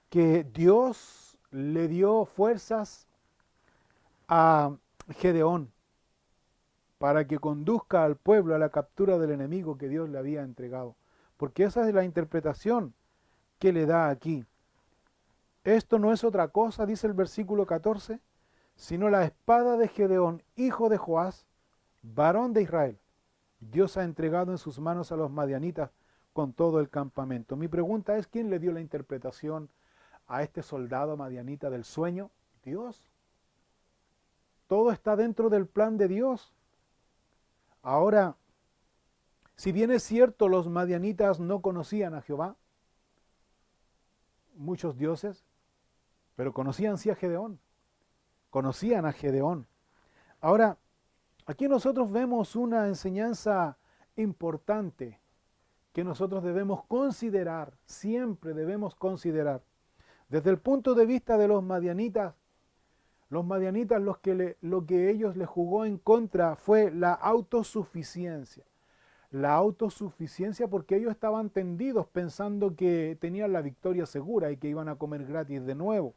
S1: que Dios le dio fuerzas a Gedeón para que conduzca al pueblo a la captura del enemigo que Dios le había entregado. Porque esa es la interpretación que le da aquí. Esto no es otra cosa, dice el versículo 14, sino la espada de Gedeón, hijo de Joás, varón de Israel. Dios ha entregado en sus manos a los madianitas con todo el campamento. Mi pregunta es, ¿quién le dio la interpretación a este soldado madianita del sueño? Dios. Todo está dentro del plan de Dios. Ahora, si bien es cierto, los madianitas no conocían a Jehová, muchos dioses, pero conocían sí a Gedeón. Conocían a Gedeón. Ahora, aquí nosotros vemos una enseñanza importante que nosotros debemos considerar, siempre debemos considerar. Desde el punto de vista de los madianitas lo que ellos les jugó en contra fue la autosuficiencia. La autosuficiencia porque ellos estaban tendidos pensando que tenían la victoria segura y que iban a comer gratis de nuevo.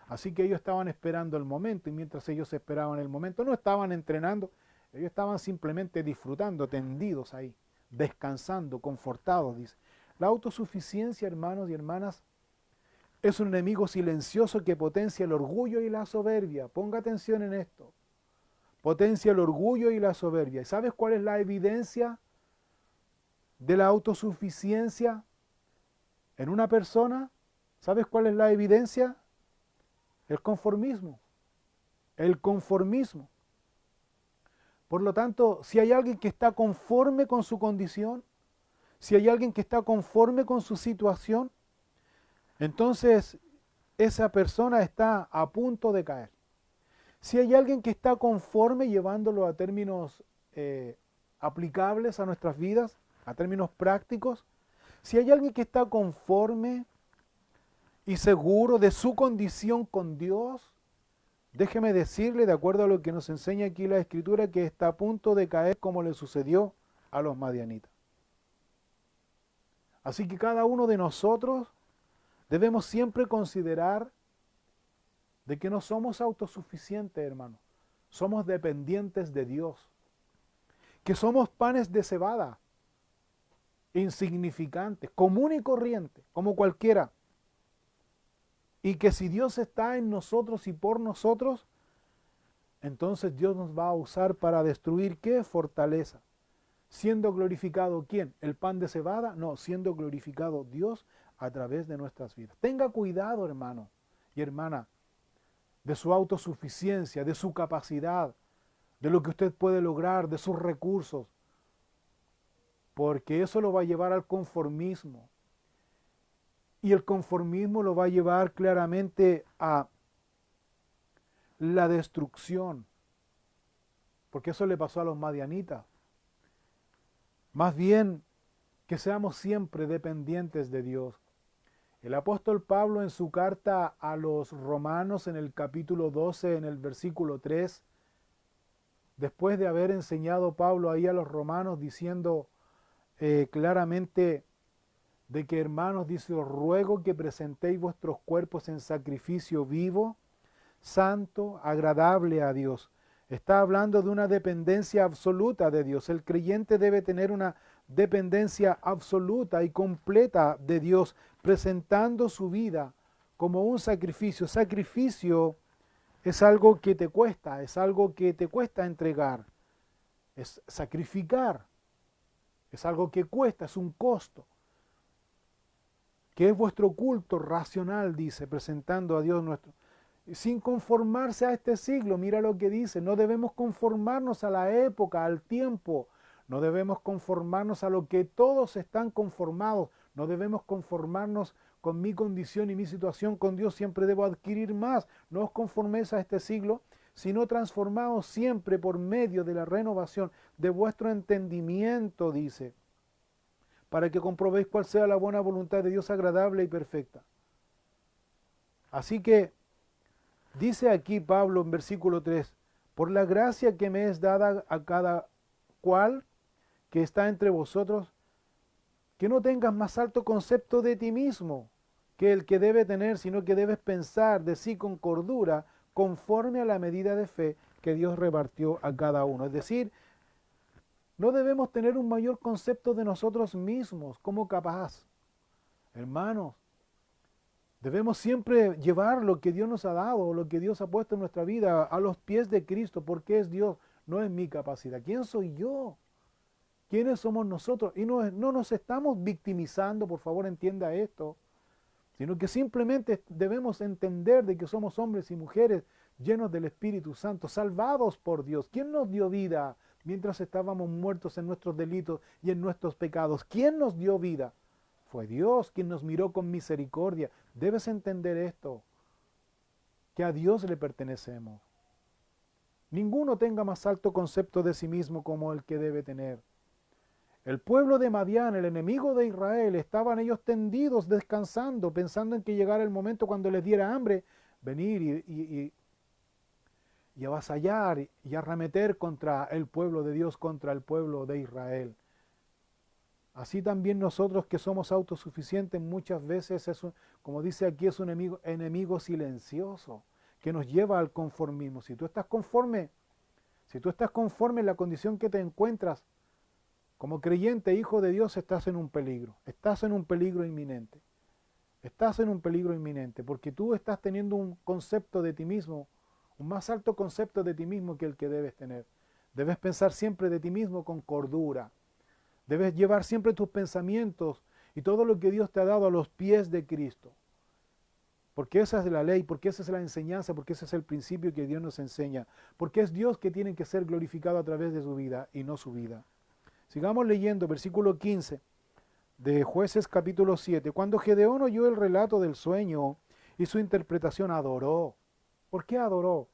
S1: Así que ellos estaban esperando el momento y mientras ellos esperaban el momento no estaban entrenando, ellos estaban simplemente disfrutando, tendidos ahí, descansando, confortados, dice. La autosuficiencia, hermanos y hermanas, es un enemigo silencioso que potencia el orgullo y la soberbia. Ponga atención en esto. Potencia el orgullo y la soberbia. ¿Y sabes cuál es la evidencia de la autosuficiencia en una persona? ¿Sabes cuál es la evidencia? El conformismo. El conformismo. Por lo tanto, si hay alguien que está conforme con su condición, si hay alguien que está conforme con su situación, entonces esa persona está a punto de caer. Si hay alguien que está conforme, llevándolo a términos aplicables a nuestras vidas, a términos prácticos, si hay alguien que está conforme y seguro de su condición con Dios, déjeme decirle, de acuerdo a lo que nos enseña aquí la Escritura, que está a punto de caer como le sucedió a los madianitas. Así que cada uno de nosotros debemos siempre considerar de que no somos autosuficientes, hermanos. Somos dependientes de Dios. Que somos panes de cebada, insignificantes, común y corriente, como cualquiera. Y que si Dios está en nosotros y por nosotros, entonces Dios nos va a usar para destruir ¿qué? Fortaleza. ¿Siendo glorificado quién? ¿El pan de cebada? No, siendo glorificado Dios a través de nuestras vidas. Tenga cuidado, hermano y hermana, de su autosuficiencia, de su capacidad, de lo que usted puede lograr, de sus recursos, porque eso lo va a llevar al conformismo. Y el conformismo lo va a llevar claramente a la destrucción, porque eso le pasó a los madianitas. Más bien que seamos siempre dependientes de Dios. El apóstol Pablo en su carta a los romanos en el capítulo 12, en el versículo 3, después de haber enseñado Pablo ahí a los romanos diciendo claramente de que hermanos, dice, os ruego que presentéis vuestros cuerpos en sacrificio vivo, santo, agradable a Dios. Está hablando de una dependencia absoluta de Dios. El creyente debe tener una dependencia absoluta y completa de Dios, presentando su vida como un sacrificio. Sacrificio es algo que te cuesta, es algo que te cuesta entregar. Es sacrificar, es algo que cuesta, es un costo. Que es vuestro culto racional, dice, presentando a Dios nuestro. Sin conformarse a este siglo, mira lo que dice, no debemos conformarnos a la época, al tiempo, no debemos conformarnos a lo que todos están conformados, no debemos conformarnos con mi condición y mi situación con Dios, siempre debo adquirir más, no os conforméis a este siglo, sino transformaos siempre por medio de la renovación de vuestro entendimiento, dice, para que comprobéis cuál sea la buena voluntad de Dios agradable y perfecta. Así que dice aquí Pablo en versículo 3, por la gracia que me es dada a cada cual que está entre vosotros, que no tengas más alto concepto de ti mismo que el que debe tener, sino que debes pensar de sí con cordura, conforme a la medida de fe que Dios repartió a cada uno. Es decir, no debemos tener un mayor concepto de nosotros mismos como capaz. Hermanos, debemos siempre llevar lo que Dios nos ha dado, lo que Dios ha puesto en nuestra vida a los pies de Cristo, porque es Dios, no es mi capacidad. ¿Quién soy yo? ¿Quiénes somos nosotros? Y no nos estamos victimizando, por favor entienda esto, sino que simplemente debemos entender de que somos hombres y mujeres llenos del Espíritu Santo, salvados por Dios. ¿Quién nos dio vida mientras estábamos muertos en nuestros delitos y en nuestros pecados? ¿Quién nos dio vida? Fue Dios quien nos miró con misericordia. Debes entender esto, que a Dios le pertenecemos. Ninguno tenga más alto concepto de sí mismo como el que debe tener. El pueblo de Madián, el enemigo de Israel, estaban ellos tendidos, descansando, pensando en que llegara el momento cuando les diera hambre, venir y avasallar y arremeter contra el pueblo de Dios, contra el pueblo de Israel. Así también nosotros que somos autosuficientes muchas veces, como dice aquí, es un enemigo silencioso que nos lleva al conformismo. Si tú estás conforme en la condición que te encuentras, como creyente, hijo de Dios, estás en un peligro. Estás en un peligro inminente. Estás en un peligro inminente porque tú estás teniendo un concepto de ti mismo, un más alto concepto de ti mismo que el que debes tener. Debes pensar siempre de ti mismo con cordura. Debes llevar siempre tus pensamientos y todo lo que Dios te ha dado a los pies de Cristo. Porque esa es la ley, porque esa es la enseñanza, porque ese es el principio que Dios nos enseña. Porque es Dios que tiene que ser glorificado a través de su vida y no su vida. Sigamos leyendo, versículo 15 de Jueces capítulo 7. Cuando Gedeón oyó el relato del sueño y su interpretación, adoró. ¿Por qué adoró?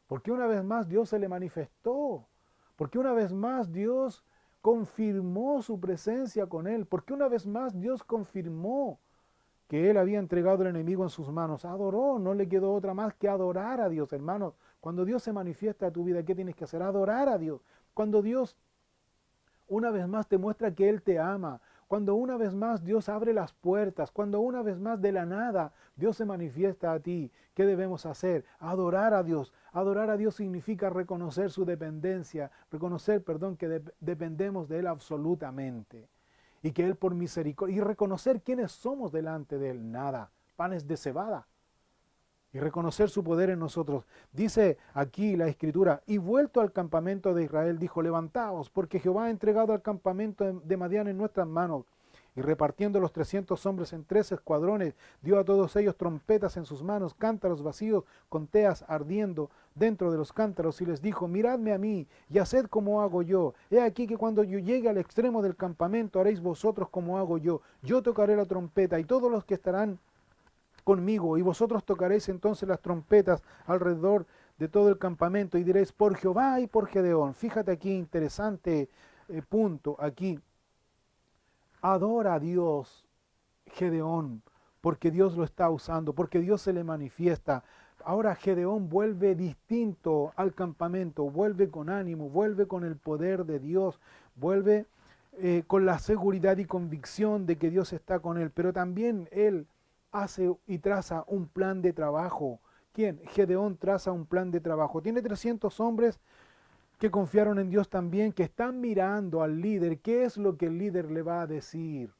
S1: Porque una vez más Dios se le manifestó. Porque una vez más Dios confirmó su presencia con él. Porque una vez más Dios confirmó que él había entregado al enemigo en sus manos. Adoró, no le quedó otra más que adorar a Dios, hermanos. Cuando Dios se manifiesta a tu vida, ¿qué tienes que hacer? Adorar a Dios. Cuando Dios una vez más te muestra que Él te ama, cuando una vez más Dios abre las puertas, cuando una vez más de la nada Dios se manifiesta a ti, ¿qué debemos hacer? Adorar a Dios. Adorar a Dios significa reconocer su dependencia, reconocer, que dependemos de Él absolutamente. Y que Él por misericordia, y reconocer quiénes somos delante de Él, nada, panes de cebada. y reconocer su poder en nosotros. Dice aquí la Escritura, y vuelto al campamento de Israel, dijo, levantaos, porque Jehová ha entregado al campamento de Madián en nuestras manos. Y repartiendo los 300 hombres en 3 escuadrones, dio a todos ellos trompetas en sus manos, cántaros vacíos, con teas ardiendo dentro de los cántaros, y les dijo, miradme a mí, y haced como hago yo. He aquí que cuando yo llegue al extremo del campamento, haréis vosotros como hago yo. Yo tocaré la trompeta, y todos los que estarán conmigo, y vosotros tocaréis entonces las trompetas alrededor de todo el campamento, y diréis, por Jehová y por Gedeón. Fíjate aquí, interesante punto aquí. Adora a Dios, Gedeón, porque Dios lo está usando, porque Dios se le manifiesta. Ahora Gedeón vuelve distinto al campamento, vuelve con ánimo, vuelve con el poder de Dios, vuelve con la seguridad y convicción de que Dios está con él, pero también él hace y traza un plan de trabajo. ¿Quién? Gedeón traza un plan de trabajo. Tiene 300 hombres que confiaron en Dios también, que están mirando al líder. ¿Qué es lo que el líder le va a decir?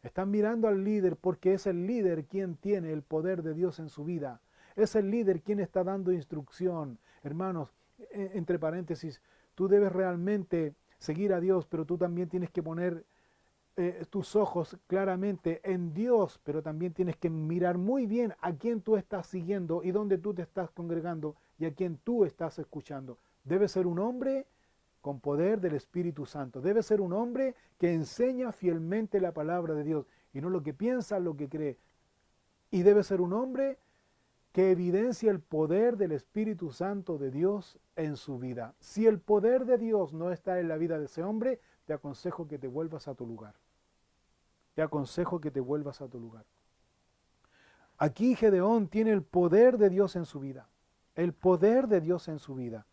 S1: Están mirando al líder porque es el líder quien tiene el poder de Dios en su vida. Es el líder quien está dando instrucción. Hermanos, entre paréntesis, tú debes realmente seguir a Dios, pero tú también tienes que poner tus ojos claramente en Dios, pero también tienes que mirar muy bien a quién tú estás siguiendo y dónde tú te estás congregando y a quién tú estás escuchando. Debe ser un hombre con poder del Espíritu Santo. Debe ser un hombre que enseña fielmente la palabra de Dios y no lo que piensa, lo que cree. Y debe ser un hombre que evidencia el poder del Espíritu Santo de Dios en su vida. Si el poder de Dios no está en la vida de ese hombre, te aconsejo que te vuelvas a tu lugar. Te aconsejo que te vuelvas a tu lugar. Aquí Gedeón tiene el poder de Dios en su vida. El poder de Dios en su vida.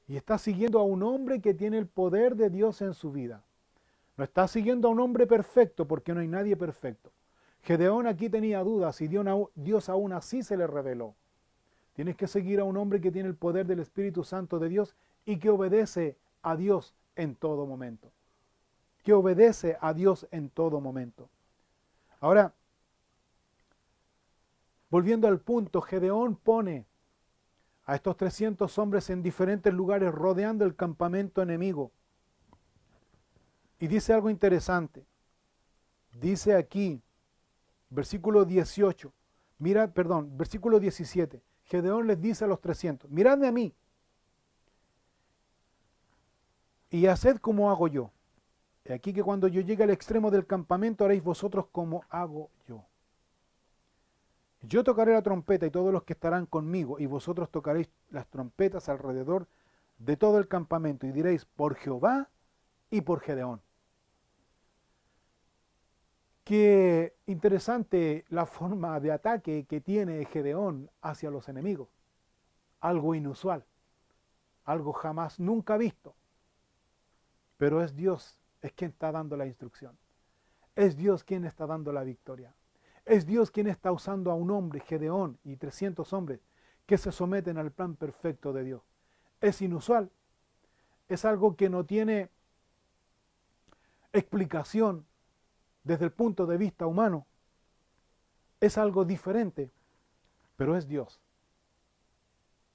S1: Y está siguiendo a un hombre que tiene el poder de Dios en su vida. No está siguiendo a un hombre perfecto, porque no hay nadie perfecto. Gedeón aquí tenía dudas y Dios aún así se le reveló. Tienes que seguir a un hombre que tiene el poder del Espíritu Santo de Dios y que obedece a Dios en todo momento. Que obedece a Dios en todo momento. Ahora, volviendo al punto, Gedeón pone a estos 300 hombres en diferentes lugares rodeando el campamento enemigo. Y dice algo interesante. Dice aquí, versículo 18, versículo 17. Gedeón les dice a los 300, miradme a mí y haced como hago yo. He aquí que cuando yo llegue al extremo del campamento haréis vosotros como hago yo. Yo tocaré la trompeta y todos los que estarán conmigo, y vosotros tocaréis las trompetas alrededor de todo el campamento, y diréis, por Jehová y por Gedeón. Qué interesante la forma de ataque que tiene Gedeón hacia los enemigos. Algo inusual, algo jamás, nunca visto. Pero es Dios, es quien está dando la instrucción. Es Dios quien está dando la victoria. Es Dios quien está usando a un hombre, Gedeón, y 300 hombres que se someten al plan perfecto de Dios. Es inusual, es algo que no tiene explicación desde el punto de vista humano. Es algo diferente, pero es Dios.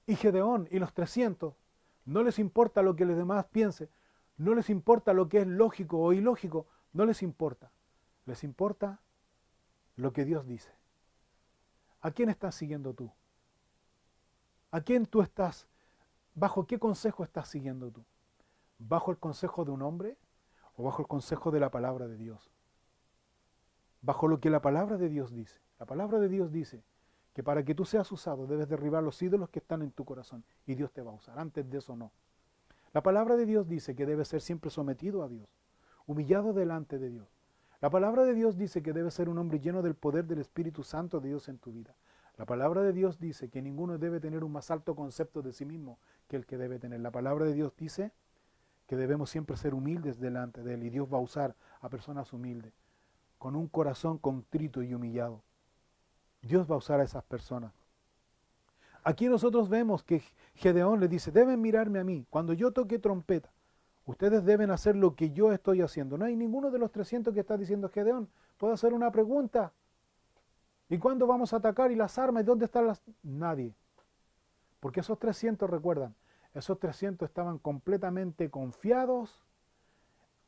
S1: Y Gedeón y los 300 no les importa lo que los demás piensen, no les importa lo que es lógico o ilógico, no les importa. Les importa lo que Dios dice. ¿A quién estás siguiendo tú? ¿A quién tú estás? ¿Bajo qué consejo estás siguiendo tú? ¿Bajo el consejo de un hombre o bajo el consejo de la palabra de Dios? Bajo lo que la palabra de Dios dice. La palabra de Dios dice que para que tú seas usado debes derribar los ídolos que están en tu corazón y Dios te va a usar. Antes de eso no. La palabra de Dios dice que debes ser siempre sometido a Dios, humillado delante de Dios. La palabra de Dios dice que debes ser un hombre lleno del poder del Espíritu Santo de Dios en tu vida. La palabra de Dios dice que ninguno debe tener un más alto concepto de sí mismo que el que debe tener. La palabra de Dios dice que debemos siempre ser humildes delante de Él y Dios va a usar a personas humildes, con un corazón contrito y humillado. Dios va a usar a esas personas. Aquí nosotros vemos que Gedeón le dice, deben mirarme a mí. Cuando yo toque trompeta, ustedes deben hacer lo que yo estoy haciendo. No hay ninguno de los 300 que está diciendo Gedeón. Puedo hacer una pregunta. ¿Y cuándo vamos a atacar? ¿Y las armas? ¿Y dónde están las...? Nadie. Porque esos 300, recuerdan, esos 300 estaban completamente confiados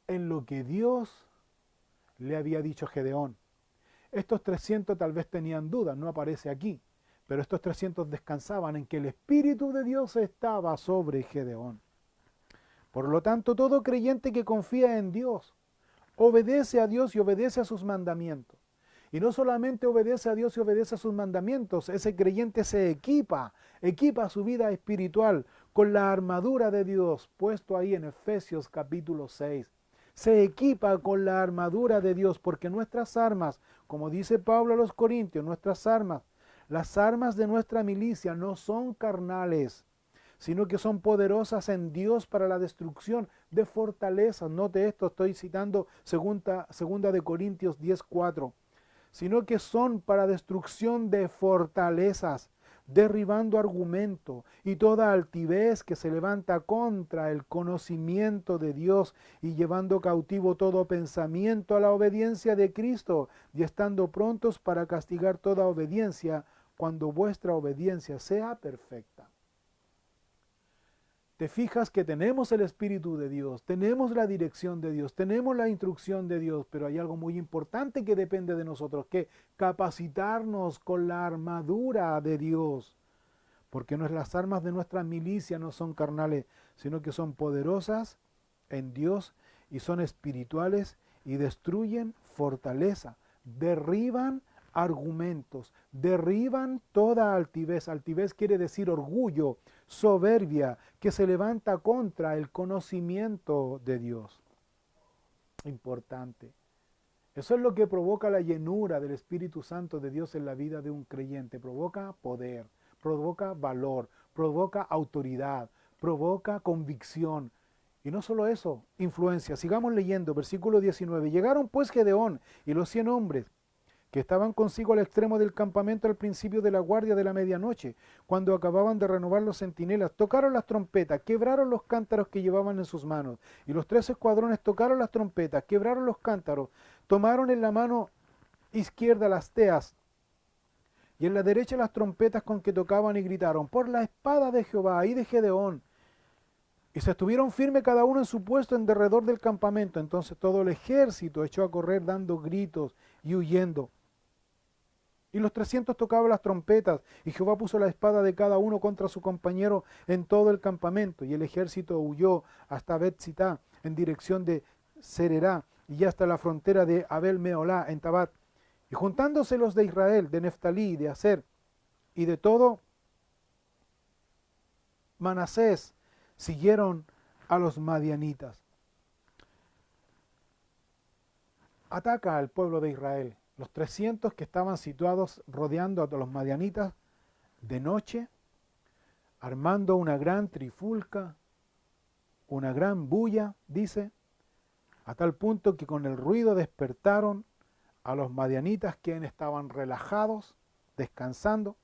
S1: en lo que Dios le había dicho a Gedeón. Estos 300 tal vez tenían dudas, no aparece aquí, pero estos 300 descansaban en que el Espíritu de Dios estaba sobre Gedeón. Por lo tanto, todo creyente que confía en Dios, obedece a Dios y obedece a sus mandamientos. Y no solamente obedece a Dios y obedece a sus mandamientos, ese creyente se equipa su vida espiritual con la armadura de Dios, puesto ahí en Efesios capítulo 6. Se equipa con la armadura de Dios, porque nuestras armas, como dice Pablo a los Corintios, nuestras armas, las armas de nuestra milicia no son carnales, sino que son poderosas en Dios para la destrucción de fortalezas. Note esto, estoy citando segunda de Corintios 10:4. Sino que son para destrucción de fortalezas, derribando argumento y toda altivez que se levanta contra el conocimiento de Dios y llevando cautivo todo pensamiento a la obediencia de Cristo y estando prontos para castigar toda obediencia cuando vuestra obediencia sea perfecta. Te fijas que tenemos el Espíritu de Dios, tenemos la dirección de Dios, tenemos la instrucción de Dios, pero hay algo muy importante que depende de nosotros, que capacitarnos con la armadura de Dios, porque las armas de nuestra milicia no son carnales, sino que son poderosas en Dios y son espirituales y destruyen fortaleza, derriban argumentos, derriban toda altivez. Altivez quiere decir orgullo, soberbia, que se levanta contra el conocimiento de Dios. Importante. Eso es lo que provoca la llenura del Espíritu Santo de Dios en la vida de un creyente. Provoca poder, provoca valor, provoca autoridad, provoca convicción. Y no solo eso, influencia. Sigamos leyendo, versículo 19. Llegaron pues Gedeón y los 100 hombres que estaban consigo al extremo del campamento al principio de la guardia de la medianoche, cuando acababan de renovar los centinelas, tocaron las trompetas, quebraron los cántaros que llevaban en sus manos, y los 3 escuadrones tocaron las trompetas, quebraron los cántaros, tomaron en la mano izquierda las teas, y en la derecha las trompetas con que tocaban y gritaron, por la espada de Jehová y de Gedeón, y se estuvieron firmes cada uno en su puesto en derredor del campamento. Entonces todo el ejército echó a correr dando gritos y huyendo. Y los 300 tocaban las trompetas, y Jehová puso la espada de cada uno contra su compañero en todo el campamento, y el ejército huyó hasta Bet-Sitá, en dirección de Sererá, y hasta la frontera de Abel-Meolá, en Tabat. Y juntándose los de Israel, de Neftalí, de Aser, y de todo Manasés, siguieron a los madianitas. Ataca al pueblo de Israel. Los 300 que estaban situados rodeando a los madianitas de noche, armando una gran trifulca, una gran bulla, dice, a tal punto que con el ruido despertaron a los madianitas, quienes estaban relajados, descansando,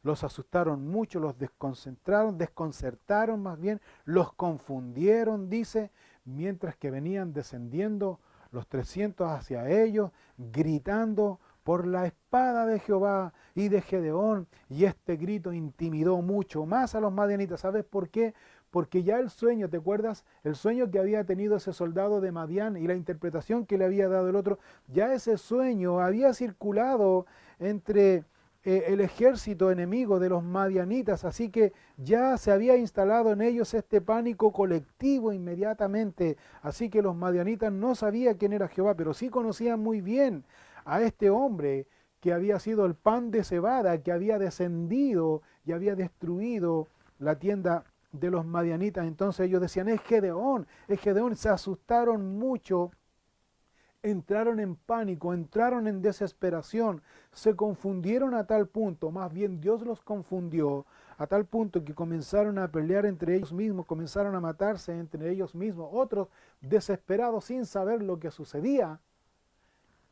S1: los asustaron mucho, los desconcertaron más bien, los confundieron, dice, mientras que venían descendiendo los 300 hacia ellos, gritando por la espada de Jehová y de Gedeón, y este grito intimidó mucho más a los madianitas. ¿Sabes por qué? Porque ya el sueño, ¿te acuerdas? El sueño que había tenido ese soldado de Madián y la interpretación que le había dado el otro, ya ese sueño había circulado entre el ejército enemigo de los madianitas, así que ya se había instalado en ellos este pánico colectivo inmediatamente, así que los madianitas no sabían quién era Jehová, pero sí conocían muy bien a este hombre que había sido el pan de cebada, que había descendido y había destruido la tienda de los madianitas. Entonces ellos decían, es Gedeón, se asustaron mucho, entraron en pánico, entraron en desesperación, se confundieron a tal punto, más bien Dios los confundió, a tal punto que comenzaron a pelear entre ellos mismos, comenzaron a matarse entre ellos mismos, otros desesperados sin saber lo que sucedía,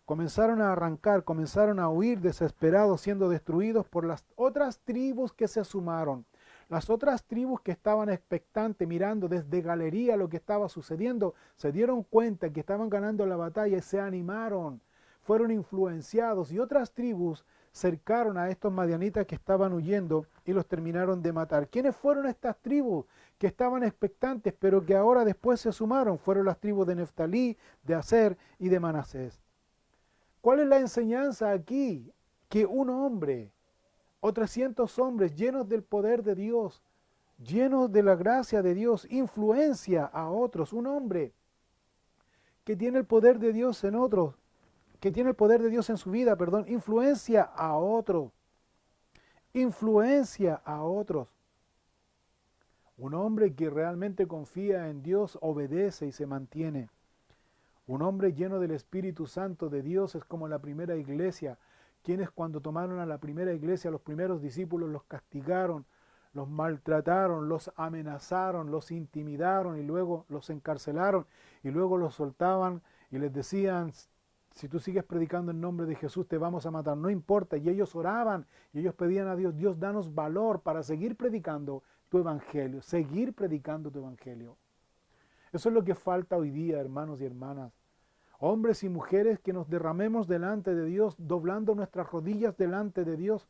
S1: comenzaron a arrancar, comenzaron a huir desesperados, siendo destruidos por las otras tribus que se sumaron. Las otras tribus que estaban expectantes, mirando desde galería lo que estaba sucediendo, se dieron cuenta que estaban ganando la batalla y se animaron, fueron influenciados, y otras tribus cercaron a estos madianitas que estaban huyendo y los terminaron de matar. ¿Quiénes fueron estas tribus que estaban expectantes, pero que ahora después se sumaron? Fueron las tribus de Neftalí, de Aser y de Manasés. ¿Cuál es la enseñanza aquí? Que un hombre o 300 hombres llenos del poder de Dios, llenos de la gracia de Dios, influencia a otros. Un hombre que tiene el poder de Dios en otros, que tiene el poder de Dios en su vida, perdón, influencia a otros. Influencia a otros. Un hombre que realmente confía en Dios, obedece y se mantiene. Un hombre lleno del Espíritu Santo de Dios es como la primera iglesia, quienes cuando tomaron a la primera iglesia, los primeros discípulos los castigaron, los maltrataron, los amenazaron, los intimidaron y luego los encarcelaron y luego los soltaban y les decían, si tú sigues predicando en nombre de Jesús te vamos a matar, no importa. Y ellos oraban y ellos pedían a Dios, Dios, danos valor para seguir predicando tu evangelio, seguir predicando tu evangelio. Eso es lo que falta hoy día, hermanos y hermanas. Hombres y mujeres que nos derramemos delante de Dios, doblando nuestras rodillas delante de Dios.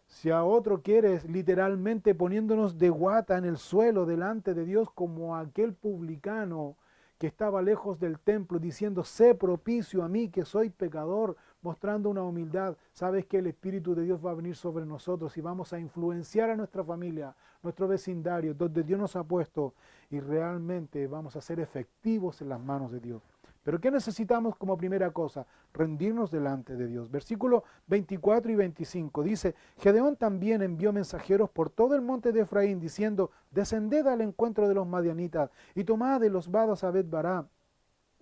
S1: Si a otro quieres, literalmente poniéndonos de guata en el suelo delante de Dios como aquel publicano que estaba lejos del templo diciendo, sé propicio a mí que soy pecador, mostrando una humildad. Sabes que el Espíritu de Dios va a venir sobre nosotros y vamos a influenciar a nuestra familia, nuestro vecindario, donde Dios nos ha puesto y realmente vamos a ser efectivos en las manos de Dios. Pero ¿qué necesitamos como primera cosa? Rendirnos delante de Dios. Versículos 24 y 25 dice, Gedeón también envió mensajeros por todo el monte de Efraín, diciendo, descended al encuentro de los madianitas y tomad de los vados a Bet-bará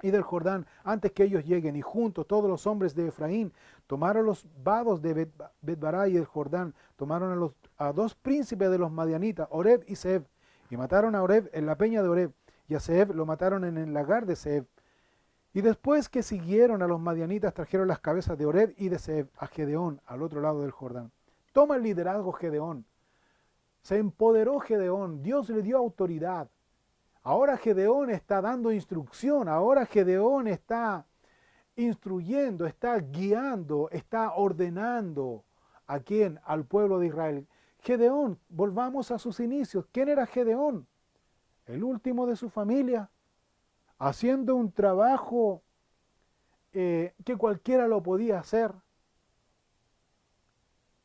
S1: y del Jordán antes que ellos lleguen. Y juntos todos los hombres de Efraín tomaron los vados de Bet-bará y del Jordán, tomaron a dos príncipes de los madianitas, Oreb y Zeeb, y mataron a Oreb en la peña de Oreb, y a Zeeb lo mataron en el lagar de Zeeb. Y después que siguieron a los madianitas, trajeron las cabezas de Oreb y de Zeeb a Gedeón, al otro lado del Jordán. Toma el liderazgo Gedeón. Se empoderó Gedeón, Dios le dio autoridad. Ahora Gedeón está dando instrucción, ahora Gedeón está instruyendo, está guiando, está ordenando. ¿A quién? Al pueblo de Israel. Gedeón, volvamos a sus inicios. ¿Quién era Gedeón? El último de su familia, haciendo un trabajo que cualquiera lo podía hacer,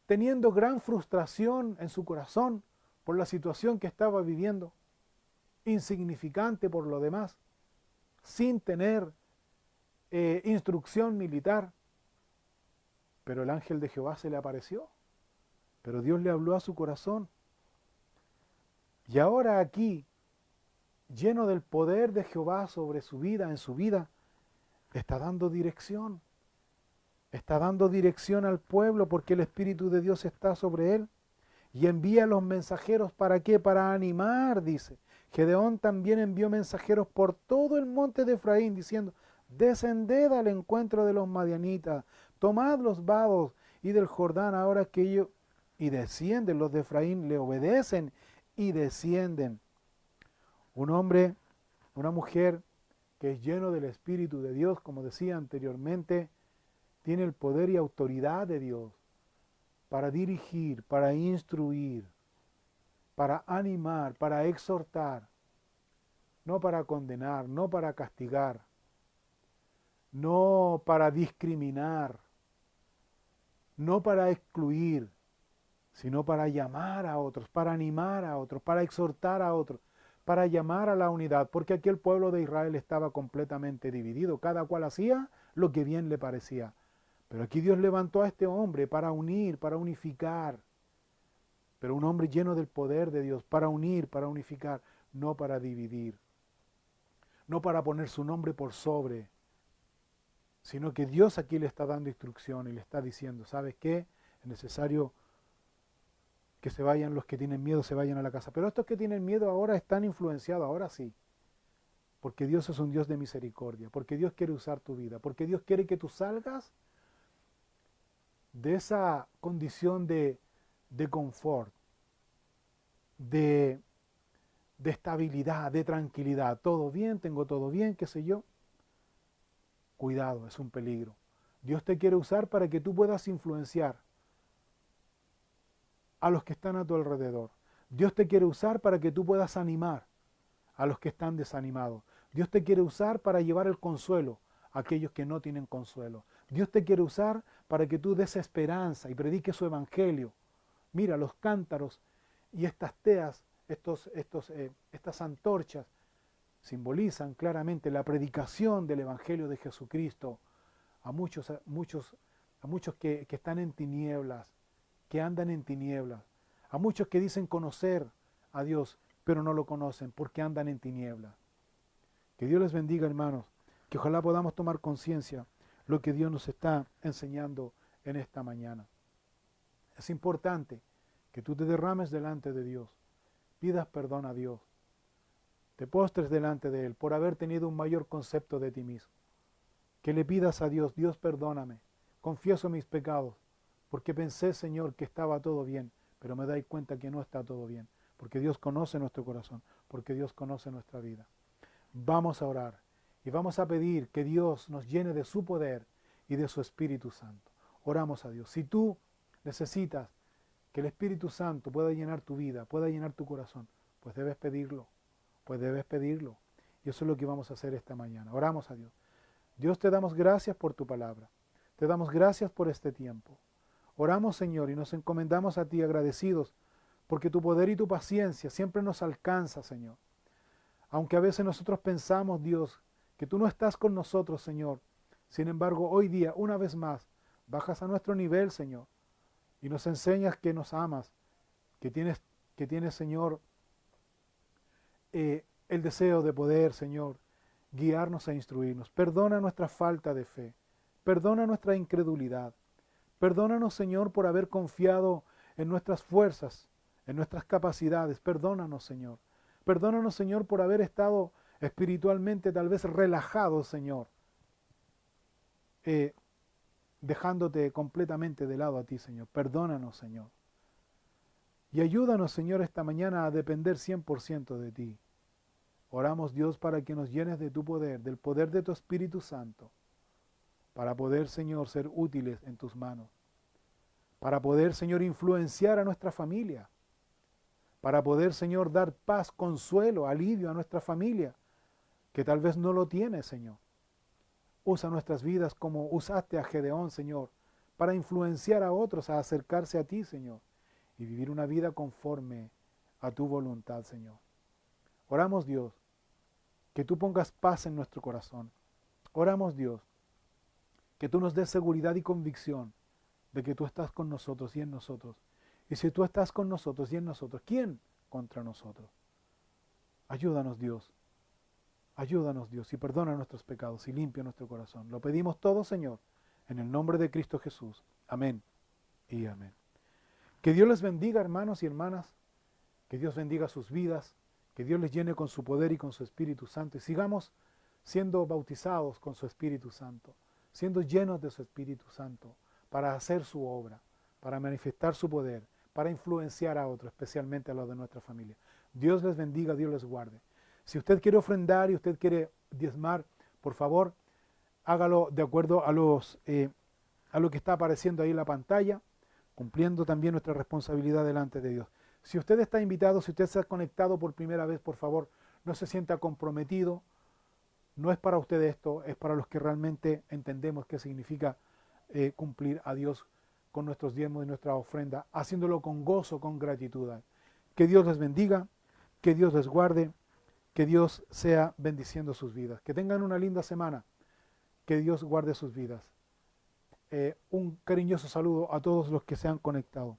S1: teniendo gran frustración en su corazón por la situación que estaba viviendo, insignificante por lo demás, sin tener instrucción militar. Pero el ángel de Jehová se le apareció, pero Dios le habló a su corazón. Y ahora aquí, lleno del poder de Jehová sobre su vida, en su vida, está dando dirección. Está dando dirección al pueblo porque el Espíritu de Dios está sobre él. Y envía a los mensajeros, ¿para qué? Para animar, dice. Gedeón también envió mensajeros por todo el monte de Efraín, diciendo, descended al encuentro de los madianitas, tomad los vados y del Jordán ahora que ellos... Y descienden los de Efraín, le obedecen y descienden. Un hombre, una mujer que es lleno del Espíritu de Dios, como decía anteriormente, tiene el poder y autoridad de Dios para dirigir, para instruir, para animar, para exhortar, no para condenar, no para castigar, no para discriminar, no para excluir, sino para llamar a otros, para animar a otros, para exhortar a otros, para llamar a la unidad, porque aquí el pueblo de Israel estaba completamente dividido, cada cual hacía lo que bien le parecía. Pero aquí Dios levantó a este hombre para unir, para unificar, pero un hombre lleno del poder de Dios, para unir, para unificar, no para dividir, no para poner su nombre por sobre, sino que Dios aquí le está dando instrucción y le está diciendo, ¿sabes qué? Es necesario que se vayan los que tienen miedo, se vayan a la casa. Pero estos que tienen miedo ahora están influenciados, ahora sí. Porque Dios es un Dios de misericordia, porque Dios quiere usar tu vida, porque Dios quiere que tú salgas de esa condición de confort, de estabilidad, de tranquilidad. Todo bien, tengo todo bien, qué sé yo. Cuidado, es un peligro. Dios te quiere usar para que tú puedas influenciar, a los que están a tu alrededor. Dios te quiere usar para que tú puedas animar a los que están desanimados. Dios te quiere usar para llevar el consuelo a aquellos que no tienen consuelo. Dios te quiere usar para que tú des esperanza y prediques su evangelio. Mira, los cántaros y estas teas, estas antorchas, simbolizan claramente la predicación del evangelio de Jesucristo a muchos que están en tinieblas, que andan en tinieblas, a muchos que dicen conocer a Dios, pero no lo conocen porque andan en tinieblas. Que Dios les bendiga, hermanos, que ojalá podamos tomar conciencia lo que Dios nos está enseñando en esta mañana. Es importante que tú te derrames delante de Dios, pidas perdón a Dios, te postres delante de Él por haber tenido un mayor concepto de ti mismo. Que le pidas a Dios, Dios perdóname, confieso mis pecados, porque pensé, Señor, que estaba todo bien, pero me doy cuenta que no está todo bien, porque Dios conoce nuestro corazón, porque Dios conoce nuestra vida. Vamos a orar y vamos a pedir que Dios nos llene de su poder y de su Espíritu Santo. Oramos a Dios. Si tú necesitas que el Espíritu Santo pueda llenar tu vida, pueda llenar tu corazón, pues debes pedirlo, Y eso es lo que vamos a hacer esta mañana. Oramos a Dios. Dios, te damos gracias por tu palabra. Te damos gracias por este tiempo. Oramos, Señor, y nos encomendamos a ti agradecidos, porque tu poder y tu paciencia siempre nos alcanza, Señor. Aunque a veces nosotros pensamos, Dios, que tú no estás con nosotros, Señor. Sin embargo, hoy día, una vez más, bajas a nuestro nivel, Señor, y nos enseñas que nos amas, que tienes, Señor, el deseo de poder, Señor, guiarnos e instruirnos. Perdona nuestra falta de fe. Perdona nuestra incredulidad. Perdónanos, Señor, por haber confiado en nuestras fuerzas, en nuestras capacidades. Perdónanos, Señor. Perdónanos, Señor, por haber estado espiritualmente tal vez relajados, Señor, dejándote completamente de lado a ti, Señor. Perdónanos, Señor. Y ayúdanos, Señor, esta mañana a depender 100% de ti. Oramos, Dios, para que nos llenes de tu poder, del poder de tu Espíritu Santo, para poder, Señor, ser útiles en tus manos, para poder, Señor, influenciar a nuestra familia, para poder, Señor, dar paz, consuelo, alivio a nuestra familia, que tal vez no lo tiene, Señor. Usa nuestras vidas como usaste a Gedeón, Señor, para influenciar a otros a acercarse a ti, Señor, y vivir una vida conforme a tu voluntad, Señor. Oramos, Dios, que tú pongas paz en nuestro corazón. Oramos, Dios, que tú nos des seguridad y convicción de que tú estás con nosotros y en nosotros. Y si tú estás con nosotros y en nosotros, ¿quién contra nosotros? Ayúdanos, Dios. Ayúdanos, Dios, y perdona nuestros pecados y limpia nuestro corazón. Lo pedimos todo, Señor, en el nombre de Cristo Jesús. Amén y amén. Que Dios les bendiga, hermanos y hermanas. Que Dios bendiga sus vidas. Que Dios les llene con su poder y con su Espíritu Santo. Y sigamos siendo bautizados con su Espíritu Santo, siendo llenos de su Espíritu Santo, para hacer su obra, para manifestar su poder, para influenciar a otros, especialmente a los de nuestra familia. Dios les bendiga, Dios les guarde. Si usted quiere ofrendar y usted quiere diezmar, por favor, hágalo de acuerdo a lo que está apareciendo ahí en la pantalla, cumpliendo también nuestra responsabilidad delante de Dios. Si usted está invitado, si usted se ha conectado por primera vez, por favor, no se sienta comprometido. No es para usted esto, es para los que realmente entendemos qué significa cumplir a Dios con nuestros diezmos y nuestra ofrenda, haciéndolo con gozo, con gratitud. Que Dios les bendiga, que Dios les guarde, que Dios sea bendiciendo sus vidas. Que tengan una linda semana, que Dios guarde sus vidas. Un cariñoso saludo a todos los que se han conectado.